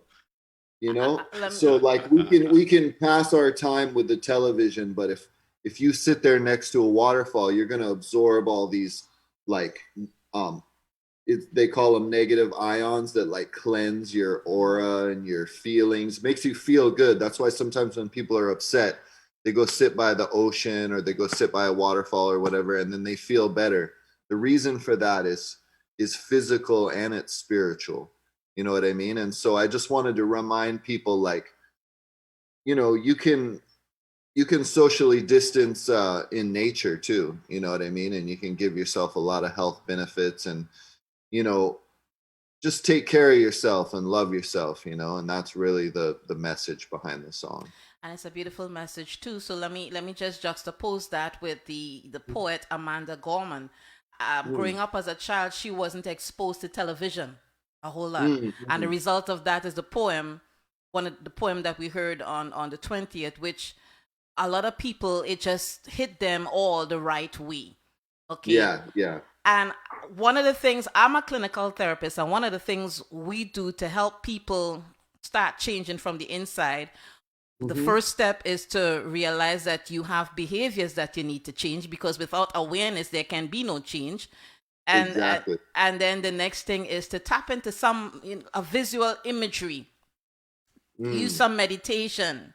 so, like, we can pass our time with the television, but if you sit there next to a waterfall, you're going to absorb all these, like, they call them negative ions that, like, cleanse your aura and your feelings, makes you feel good. That's why sometimes when people are upset, they go sit by the ocean, or they go sit by a waterfall or whatever, and then they feel better. The reason for that is physical, and it's spiritual. You know what I mean? And so I just wanted to remind people, like, you can socially distance in nature too. You know what I mean? And you can give yourself a lot of health benefits, and, just take care of yourself and love yourself, and that's really the message behind the song.
And it's a beautiful message too. So let me just juxtapose that with the poet Amanda Gorman. Growing up as a child, she wasn't exposed to television a whole lot, and the result of that is the poem that we heard on the 20th, which a lot of people, it just hit them all the right way. Okay.
Yeah.
And one of the things, I'm a clinical therapist, and one of the things we do to help people start changing from the inside, the first step is to realize that you have behaviors that you need to change, because without awareness, there can be no change. And,
exactly.
And then the next thing is to tap into a visual imagery, use some meditation.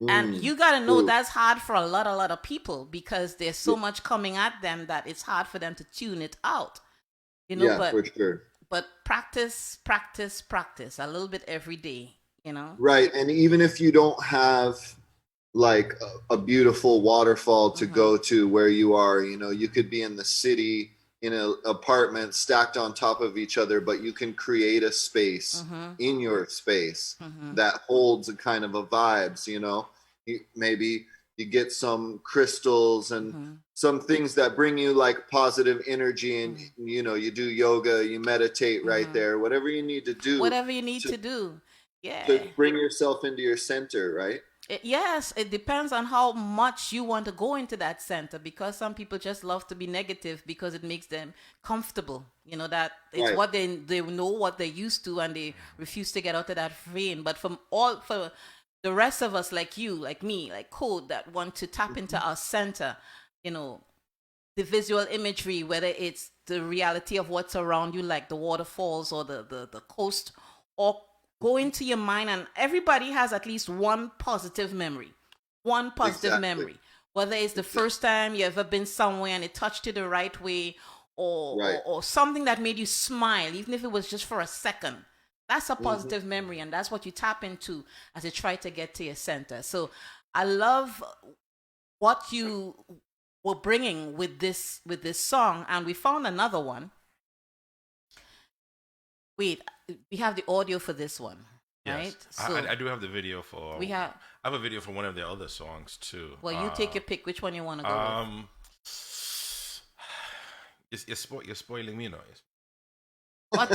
And you got to know that's hard for a lot of people, because there's so much coming at them that it's hard for them to tune it out.
Yeah, for sure.
But practice a little bit every day.
Right. And even if you don't have, like, a beautiful waterfall to go to where you are, you could be in the city in an apartment stacked on top of each other, but you can create a space in your space that holds a kind of a vibes, maybe you get some crystals and some things that bring you, like, positive energy, and you do yoga, you meditate right there, whatever you need to do. Yeah. To bring yourself into your center, right?
Yes, it depends on how much you want to go into that center, because some people just love to be negative because it makes them comfortable. That it's what they know what they're used to, and they refuse to get out of that vein. But for the rest of us, like you, like me, like Code, that want to tap into our center, the visual imagery, whether it's the reality of what's around you, like the waterfalls or the coast, or go into your mind, and everybody has at least one positive memory. One positive
Exactly.
memory. Whether it's the first time you ever been somewhere and it touched you the right way, or something that made you smile, even if it was just for a second. That's a positive memory, and that's what you tap into as you try to get to your center. So I love what you were bringing with this song, and we found another one. Wait, we have the audio for this one, right?
Yes.
So
I do have the video for. I have a video for one of their other songs too.
Well, you take your pick. Which one you want to go with?
You're spoiling me now.
I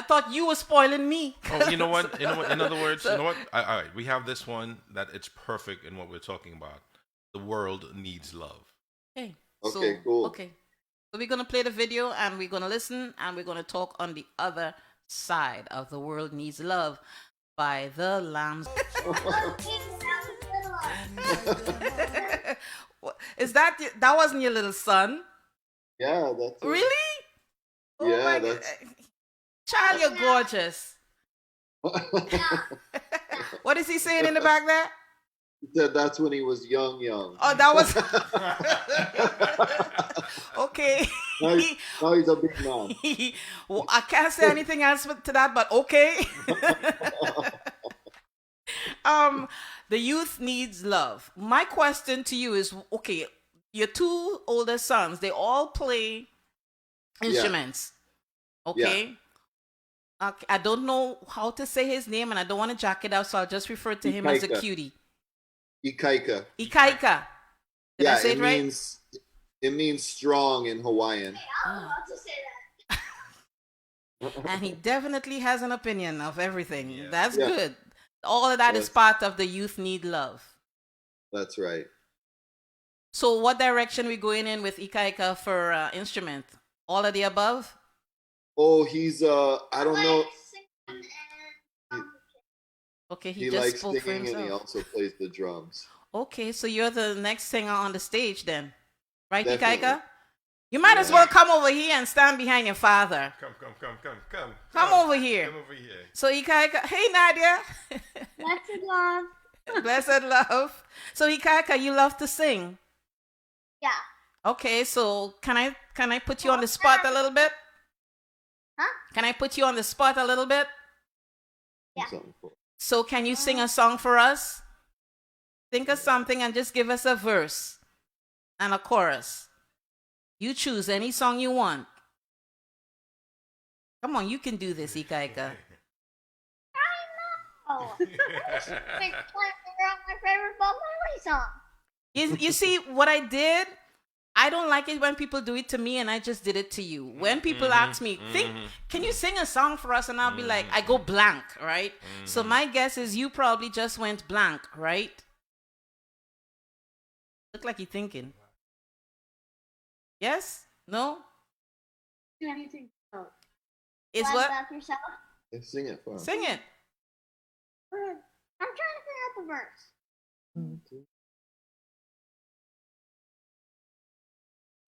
thought you were spoiling me.
Oh, you know what? In other words, you know what? All right, we have this one that it's perfect in what we're talking about. The world needs love.
Okay.
Okay, cool.
Okay. So we're gonna play the video and we're gonna listen and we're gonna talk on the other side of The World Needs Love by the Lambs. Is that wasn't your little son?
Yeah, that's it.
Really? Oh
Yeah,
my
that's.
Child, you're gorgeous. What is he saying in the back there?
He said that's when he was young.
Oh, that was okay.
Now he's a big man.
Well, I can't say anything else to that, but okay. The youth needs love. My question to you is, okay, your two older sons, they all play instruments. Okay. Okay. I don't know how to say his name, and I don't want to jack it out, so I'll just refer to him as a cutie.
Ikaika.
Ikaika. Did I say it right?
It means strong in Hawaiian.
And he definitely has an opinion of everything. That's good. All of that is part of the youth need love.
That's right.
So what direction we going in with Ikaika for instrument? All of the above?
Oh, he's I don't know.
Okay,
He
just
likes
spoke for
singing and he
himself.
also plays the drums.
Okay, so you're the next singer on the stage then. Right,
Definitely.
Ikaika? You might as well come over here and stand behind your father. Come over here.
Come over here.
So Ikaika, hey Nadia.
Blessed love.
Blessed love. So Ikaika, you love to sing?
Yeah.
Okay, so can I put you on the spot a little bit?
Huh?
Can I put you on the spot a little bit?
Yeah.
So can you sing a song for us? Think of something and just give us a verse and a chorus. You choose any song you want. Come on, you can do this, Ikaika.
Oh. My favorite Bob Marley song.
You see what I did? I don't like it when people do it to me, and I just did it to you. When people ask me, can you sing a song for us? And I'll be like, I go blank, right? So my guess is you probably just went blank, right? Look like you're thinking. Yes? No?
Anything else?
Is
Glad
what?
about yourself?
Yeah, sing it for him.
Sing it.
I'm trying to figure out the verse.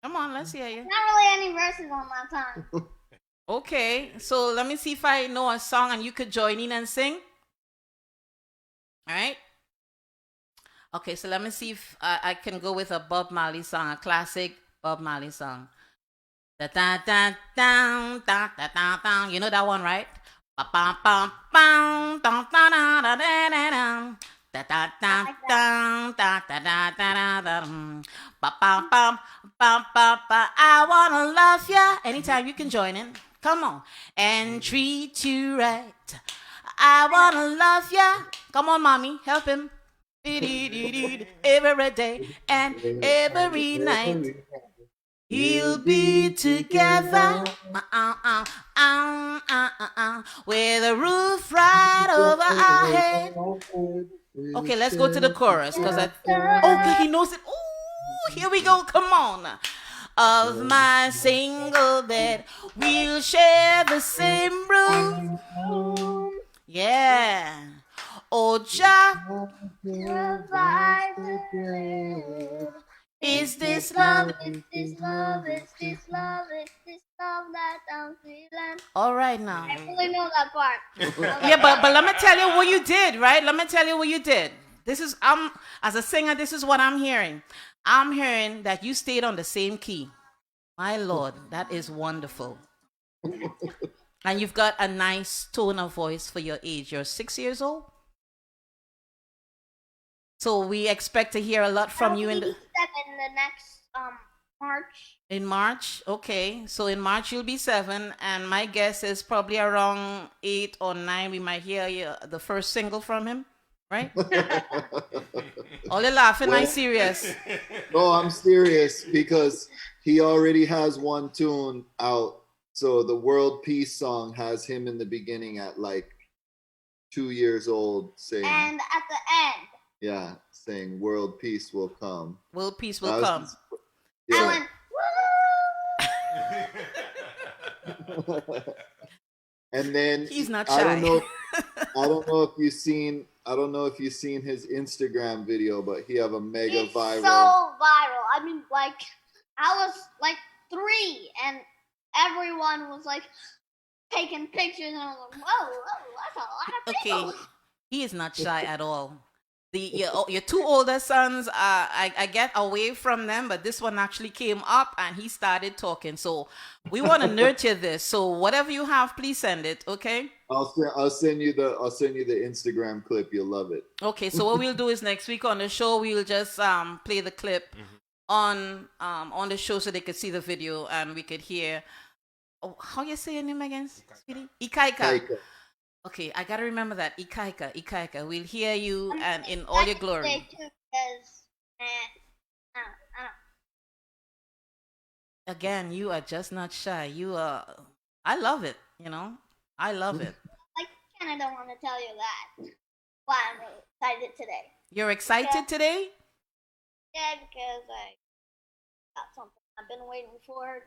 Come on, let's hear you.
Not really any verses on my tongue.
Okay, so let me see if I know a song and you could join in and sing. All right. Okay, so let me see if I can go with a Bob Marley song, a classic Bob Marley song. Da da da da da da da da. You know that one, right? Ba ba ba ba da da da da da da. Da da da da da da da da da. Ba ba ba ba ba ba. I wanna love ya. Anytime you can join in. Come on, and treat you right. I wanna love ya. Come on, mommy, help him. Every day and every night. We'll be together with a roof right over our head. Okay, let's go to the chorus because okay, he knows it. Ooh, here we go. Come on. Of my single bed, we'll share the same room. Yeah. Oh, Jah,
Provide the
Is this love?
Is this love? Is this love? Is this love that I'm feeling?
All right now.
I really know that part.
Yeah, but let me tell you what you did, right? Let me tell you what you did. This is as a singer, this is what I'm hearing. I'm hearing that you stayed on the same key. My Lord, that is wonderful. And you've got a nice tone of voice for your age. You're 6 years old. So we expect to hear a lot from you in the
next March.
In March, okay. So in March you'll be 7, and my guess is probably around 8 or 9 we might hear the first single from him, right? All you laughing, I'm serious.
No, I'm serious because he already has one tune out. So the World Peace song has him in the beginning at like 2 years old saying.
And at the end.
Yeah, saying world peace will come.
World peace will come.
Yeah.
I went,
And then
he's not shy.
I don't know if you've seen his Instagram video, but he have a mega
it's
viral.
so viral. I mean, like, I was like 3, and everyone was like taking pictures, and I was like, whoa, that's a lot of people.
Okay, he is not shy at all. Your 2 older sons, I get away from them, but this one actually came up and he started talking. So we want to nurture this. So whatever you have, please send it. Okay.
I'll send you the Instagram clip. You'll love it.
Okay. So what we'll do is next week on the show we'll just play the clip on the show so they could see the video and we could hear. Oh, how you say your name again, sweetie? Ikaika. Okay, I gotta remember that. Ikaika. We'll hear you and in all your glory. Again, you are just not shy. You are. I love it. I love it.
I kind of don't want to tell you that. Why I'm really excited today.
You're excited today?
Yeah, because I got something I've been waiting for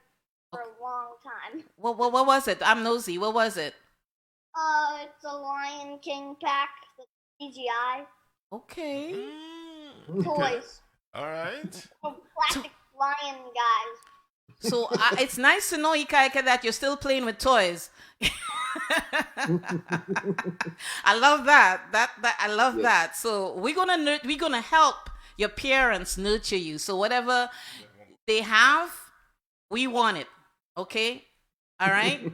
a long time.
What was it? I'm nosy. What was it?
It's a Lion King pack, the CGI.
Okay.
Toys.
All right.
Plastic lion guys.
So it's nice to know, Ikaika, that you're still playing with toys. I love that. I love that. So we're gonna help your parents nurture you. So whatever they have, we want it. Okay. All right.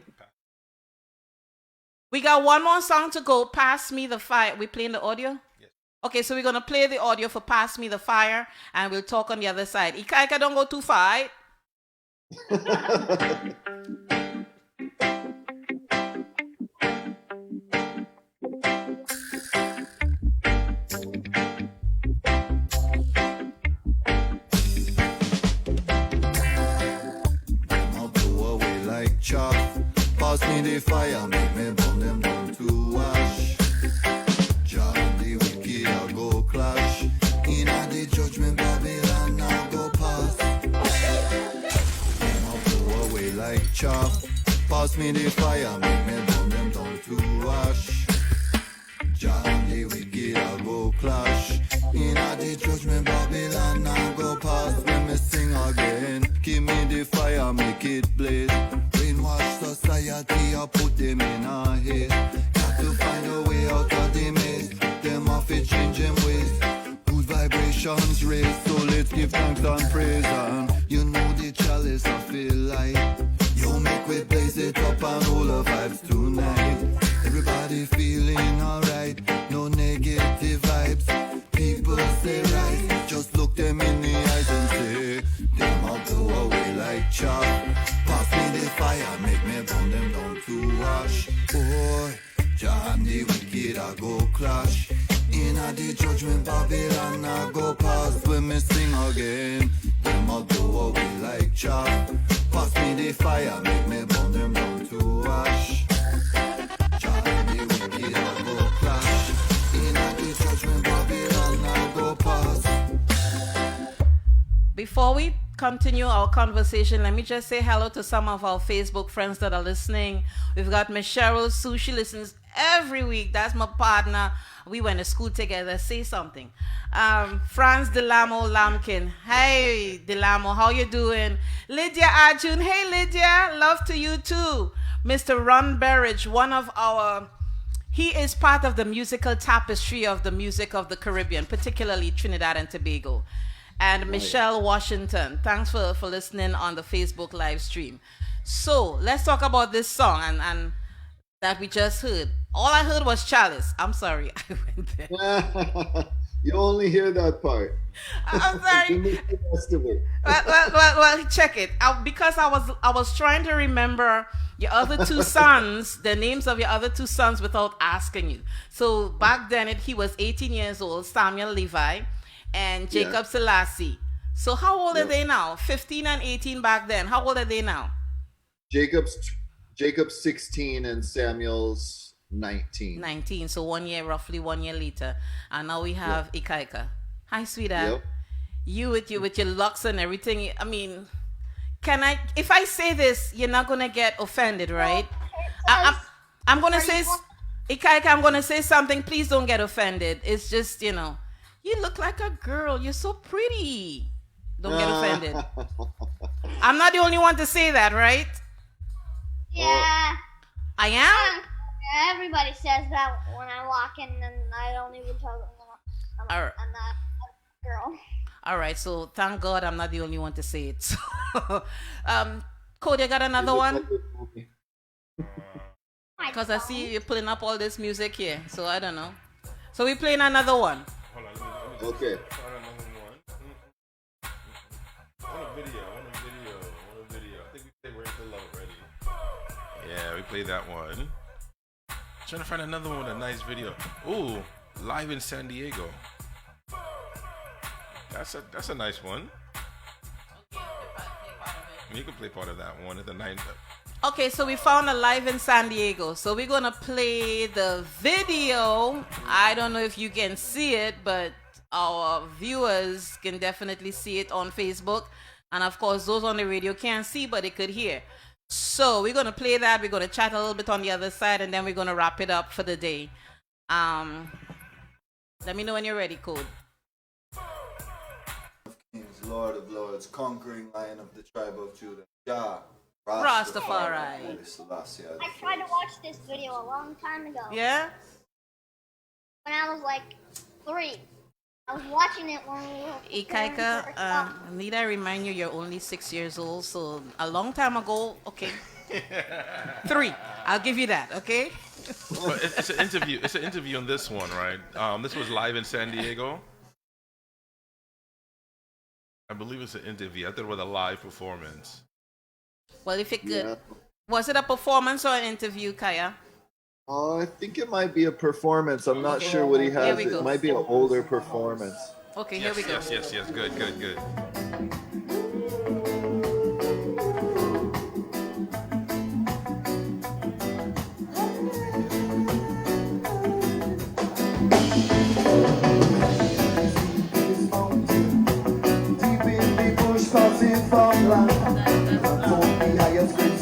We got one more song to go. Pass Me the Fire. We playing the audio?
Yes.
Okay, so we're going to play the audio for Pass Me the Fire, and we'll talk on the other side. Ikaika, don't go too far.
I'll blow away like chalk. Pass me the fire, make me burn them down to ash. Jah and the wicked I go clash. In the judgment Babylon I go pass. I'll blow away like chalk. Pass me the fire, make me burn them down to ash. Jah and the wicked I go clash. In the judgment Babylon I go pass. When me sing again, give me the fire, make it blaze. Brainwash society, I put them in a haze. Got to find a way out of the maze. Them off it change them ways. Good vibrations raise, so let's give thanks and praise. And you know the chalice I feel like. You make we blaze it up and all the vibes tonight. Everybody feeling alright, no negative vibes. People say right, just look them in the eyes and say, them all blow away like chalk. Pass me the fire, make me burn them down to ash. Boy, Jah and the wicked I go clash. In the judgment Babylon I go past. When me sing again, them all blow away like chalk. Pass me the fire, make me burn them down to ash. Jah and the wicked I go clash. In the judgment Babylon I go past.
Before we continue our conversation, let me just say hello to some of our Facebook friends that are listening. We've got Miss Cheryl Sue. She listens every week. That's my partner. We went to school together. Say something. Franz Delamo Lamkin. Hey, Delamo, how you doing? Lydia Arjun. Hey, Lydia. Love to you too. Mr. Ron Berridge, one of our... He is part of the musical tapestry of the music of the Caribbean, particularly Trinidad and Tobago. And Michelle Washington, thanks for listening on the Facebook live stream. So let's talk about this song and that we just heard. All I heard was Chalice. I'm sorry, I went there.
You only hear that part.
I'm sorry.
You miss the rest of it.
Well, check it. Because I was trying to remember your other two sons, the names of your other two sons without asking you. So back then he was 18 years old, Samuel Levi and Jacob Selassie. So how old are they now? 15 and 18 back then. How old are they now?
Jacob's 16 and Samuel's 19.
19. So roughly 1 year later. And now we have Ikaika. Hi, sweetheart.
Yep.
You with your locks and everything. I mean, if I say this, you're not gonna get offended, right? I'm gonna say, Ikaika, I'm gonna say something. Please don't get offended. It's just, you look like a girl. You're so pretty. Don't get offended. I'm not the only one to say that, right?
Yeah.
I am?
Everybody says that when I walk in, and I don't even tell them I'm not a girl.
All right, so thank God I'm not the only one to say it. So, Cody, you got another one? Because I see you pulling up all this music here, so I don't know. So we're playing another one.
Okay.
On a video. I think we played Where's the Love already. Yeah, we played that one. Trying to find another one with a nice video. Ooh, live in San Diego. That's a nice one. You can play part of that one at the 9th.
Okay, so we found a live in San Diego. So we're going to play the video. I don't know if you can see it, but our viewers can definitely see it on Facebook. And of course, those on the radio can't see, but they could hear. So we're going to play that. We're going to chat a little bit on the other side, and then we're going to wrap it up for the day. Let me know when you're ready, Code.
Kings, Lord of Lords, conquering Lion of the tribe of Judah, Jah,
Rastafari.
I tried to watch this video a long time ago.
Yeah?
When I was like 3. I was watching it when we were...
Ikaika, need I remind you, you're only 6 years old, so a long time ago, okay. 3. I'll give you that, okay?
But it's an interview. It's an interview on this one, right? This was live in San Diego. I believe it's an interview. I thought it was a live performance.
Well, if it could, was it a performance or an interview, Kaya?
I think it might be a performance. I'm not sure what he has. It might be an older performance.
Okay, here we go.
Yes. Good.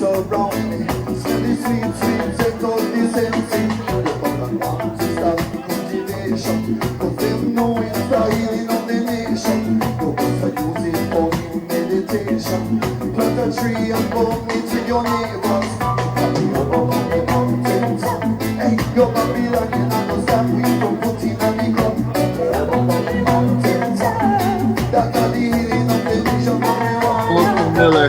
Around me, still the sweet, take out this empty. Look up and down to stop the cultivation, cause them know it's the healing of the nation. You must use it for new meditation. Plant a tree and burn it to your neighbors. Happy over on the mountain top. Hey, your Babylon, you know stop we from putting on the cup. Over on the mountain top. That's the healing of the nation.
Miller.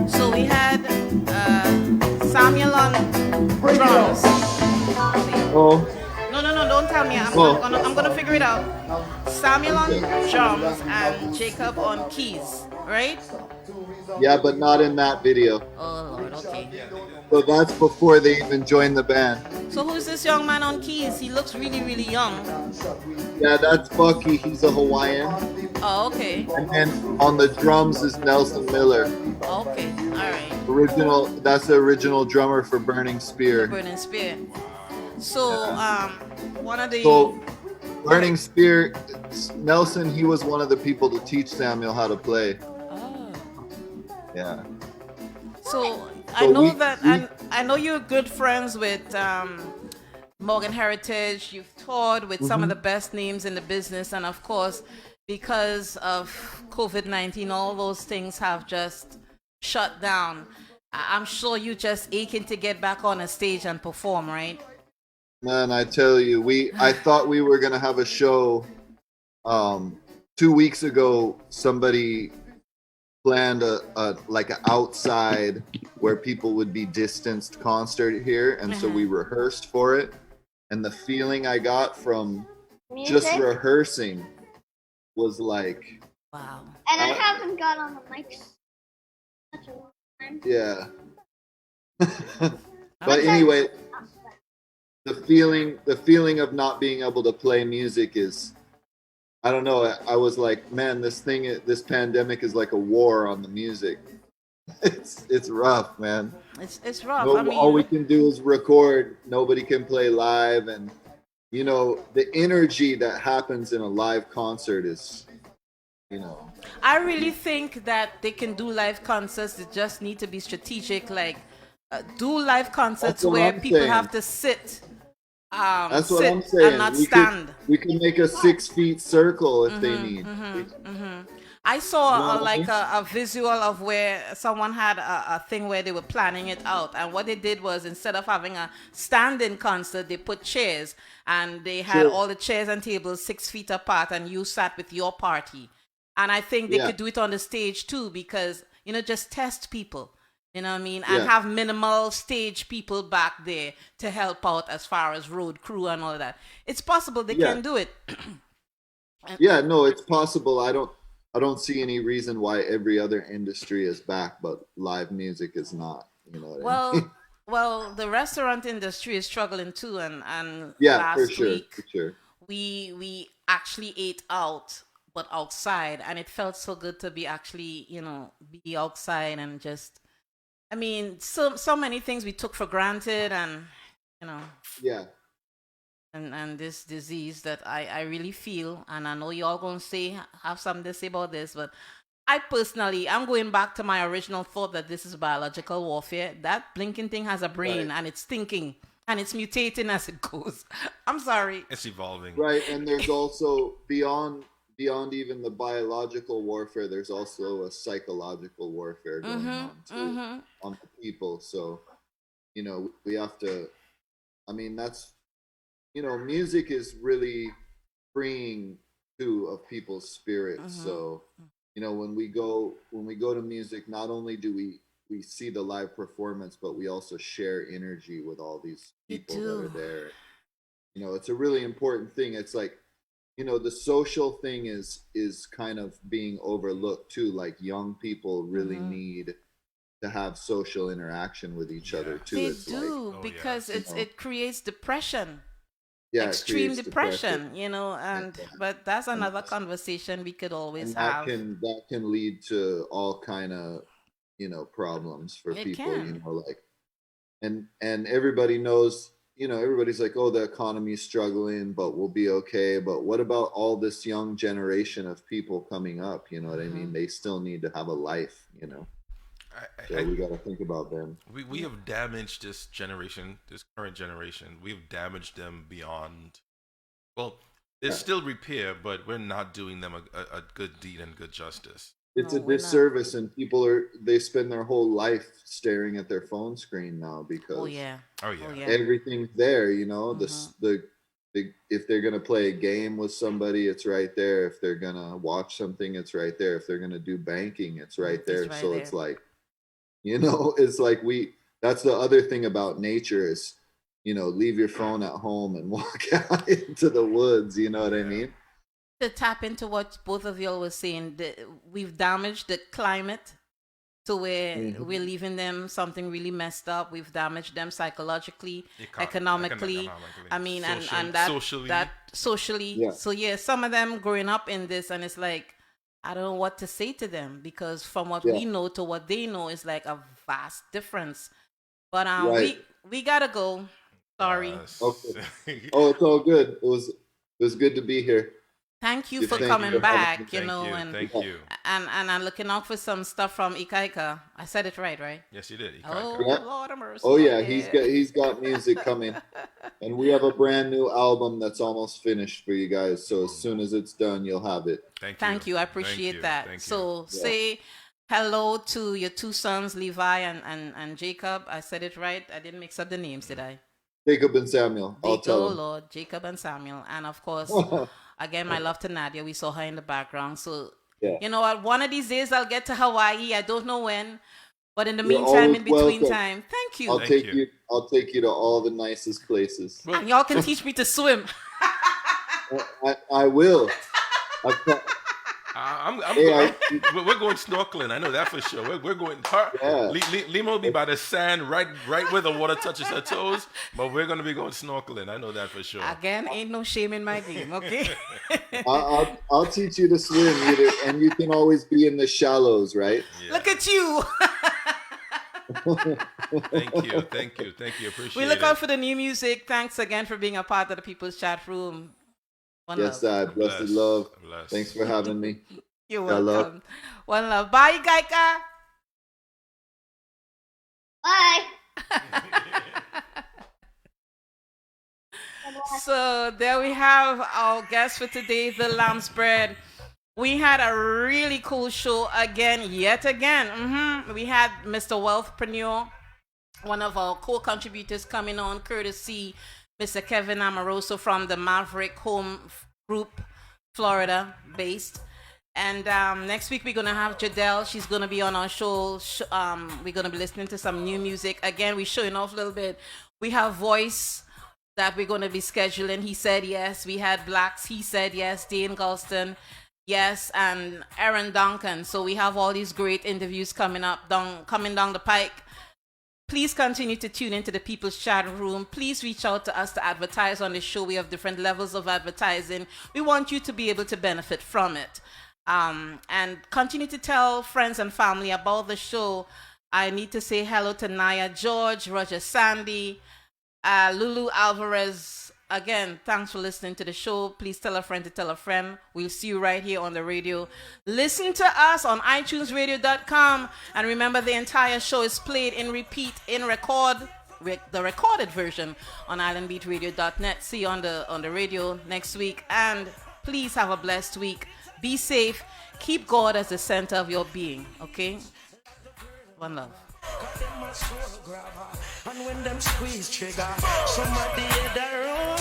So we had Samuel on drums.
Oh.
No, don't tell me. I'm gonna figure it out. Samuel on drums and Jacob on keys, right?
Yeah, but not in that video.
Oh Lord, okay.
So that's before they even joined the band.
So who's this young man on keys? He looks really, really young.
Yeah, that's Bucky. He's a Hawaiian.
Oh, okay.
And then on the drums is Nelson Miller.
Okay, all right.
That's the original drummer for Burning Spear.
Burning Spear. So, one of the...
So, Burning Spear, Nelson, he was one of the people to teach Samuel how to play.
Oh.
Yeah.
So I know I know you're good friends with Morgan Heritage. You've toured with some of the best names in the business, and of course, because of COVID-19, all those things have just shut down. I'm sure you just aching to get back on a stage and perform, right?
Man, I tell you, I thought we were gonna have a show. 2 weeks ago, somebody planned a like an outside where people would be distanced concert here, and so we rehearsed for it. And the feeling I got from just rehearsing was like,
wow.
And I haven't got on the mic such a long time.
Yeah. But anyway, the feeling of not being able to play music is, I don't know. I was like, man, this pandemic is like a war on the music. It's rough, man.
It's rough.
All we can do is record. Nobody can play live, and the energy that happens in a live concert is,
I really think that they can do live concerts. They just need to be strategic. Like, do live concerts where people have to sit.
That's what
sit
I'm saying.
And not stand.
We can make a 6 feet circle if they need.
I saw a visual of where someone had a thing where they were planning it out, and what they did was, instead of having a standing concert, they put chairs, and they had all the chairs and tables 6 feet apart, and you sat with your party. And I think they could do it on the stage too, because just test people, you know what I mean, and have minimal stage people back there to help out as far as road crew and all of that. It's possible they can do it.
Yeah, no, it's possible. I don't see any reason why every other industry is back, but live music is not. You know what I mean?
Well, the restaurant industry is struggling too, and
yeah,
last week
for sure.
we actually ate out, but outside, and it felt so good to be actually be outside and just. I mean, so many things we took for granted, and
Yeah.
And this disease that I really feel, and I know y'all gonna have something to say about this, but I personally, I'm going back to my original thought that this is biological warfare. That blinking thing has a brain, and it's thinking, and it's mutating as it goes. I'm sorry.
It's evolving.
Right, and there's also beyond even the biological warfare, there's also a psychological warfare going on too, on the people. So, we have to. I mean, that's. Music is really freeing too of people's spirits. So, when we go to music, not only do we see the live performance, but we also share energy with all these people that are there. It's a really important thing. It's like, the social thing is kind of being overlooked too. Like, young people really need to have social interaction with each other too.
They do, because it creates depression.
Yeah,
extreme depression, but that's another conversation we could always have.
That can lead to all kind of problems for people. And everybody knows. Everybody's like, oh, the economy's struggling, but we'll be okay. But what about all this young generation of people coming up? You know what I mean? They still need to have a life. So we got to think about them.
We have damaged this generation, this current generation. We've damaged them beyond. Well, there's still repair, but we're not doing them a good deed and good justice.
It's a disservice, and people they spend their whole life staring at their phone screen now because everything's there. If they're gonna play a game with somebody, it's right there. If they're gonna watch something, it's right there. If they're gonna do banking, it's right there. It's like. It's like that's the other thing about nature is, leave your phone at home and walk out into the woods. You know what I mean?
to tap into what both of y'all were saying. We've damaged the climate to where we're leaving them something really messed up. We've damaged them psychologically, economically. I mean, and that socially.
Yeah.
So yeah, some of them growing up in this, and it's like, I don't know what to say to them, because from what we know to what they know is like a vast difference. But we gotta go. Sorry.
Okay. Oh, it's all good. It was good to be here.
Thank you for coming back,
Thank you.
And I'm looking out for some stuff from Ikaika. I said it right?
Yes, you did.
Oh,
Yeah.
Lord of mercy.
Oh yeah, he's got music coming, and we have a brand new album that's almost finished for you guys. So as soon as it's done, you'll have it.
Thank you. I appreciate that. So say hello to your two sons, Levi and Jacob. I said it right. I didn't mix up the names, did I?
Jacob and Samuel. I'll tell them.
Lord, Jacob and Samuel, and of course, again, my love to Nadia. We saw her in the background. So you know what? One of these days I'll get to Hawaii. I don't know when, but in the meantime, in between time, thank you.
I'll take you to all the nicest places.
And y'all can teach me to swim.
I will.
We're going snorkeling. I know that for sure. We're going. Lima will be by the sand, right where the water touches her toes. But we're going to be going snorkeling. I know that for sure.
Again, ain't no shame in my game. Okay.
I'll teach you to swim, and you can always be in the shallows, right?
Yeah. Look at you.
Thank you. Appreciate it.
We look out for the new music. Thanks again for being a part of the People's Chat Room.
Yes, Dad. Blessed love. Thanks for having me.
You're welcome. One love. Bye, Gaika.
Bye.
So there we have our guest for today, the Lambsbread. We had a really cool show yet again. We had Mr. Wealthpreneur, one of our co-contributors, coming on, courtesy Mr. Kevin Amoroso from the Maverick Home Group, Florida based. And next week we're going to have Jadelle. She's going to be on our show. We're going to be listening to some new music. Again, we're showing off a little bit. We have Voice that we're going to be scheduling. He said yes. We had Blacks. He said yes. Dane Galston, yes. And Aaron Duncan. So we have all these great interviews coming down the pike. Please continue to tune into the People's Chat Room. Please reach out to us to advertise on the show. We have different levels of advertising. We want you to be able to benefit from it. And continue to tell friends and family about the show. I need to say hello to Naya George, Roger Sandy, Lulu Alvarez. Again, thanks for listening to the show. Please tell a friend to tell a friend. We'll see you right here on the radio. Listen to us on iTunesRadio.com. And remember, the entire show is played in repeat, the recorded version on islandbeatradio.net. See you on the radio next week. And please have a blessed week. Be safe. Keep God as the center of your being. Okay? One love.
And when them squeeze trigger, somebody hit the roll.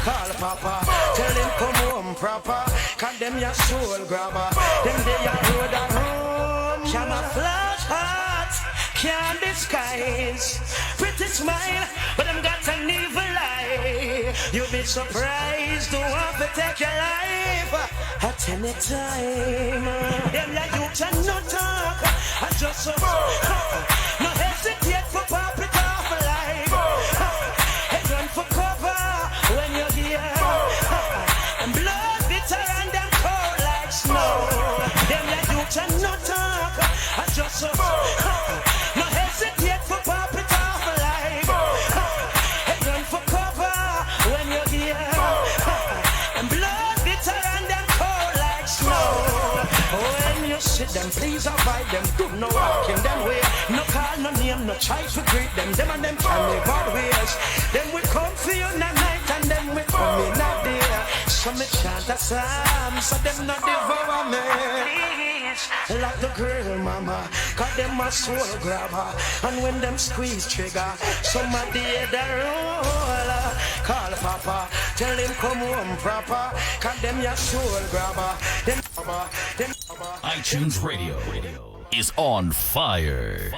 Call Papa, tell him come home proper. Cause them your soul grabber. Them they your road and home. Camouflage hearts can't disguise. Pretty smile, but them got an evil eye. You'll be surprised to want to take your life at any time. Them like you cannot talk. I just so no hesitate for pop it off alive. Head run for cover when you're here. And blood bitter and them cold like snow. Them like you cannot talk. I just so no hesitate for pop it off alive. Head run for cover when you're here. And blood bitter and them cold like snow. When you see them, please avoid them. Do no walk in them way. No call, no name, no try to greet them. Them and them family bad ways. Them we come for you in the night and them we come in the day. So me chant a psalm so them not devour me. Please, like the girl mama, cause them a soul grabber. And when them squeeze trigger, somebody hit the roller. Call Papa, tell him come home proper. Cause them your soul grabber. Them
iTunes Radio is on fire.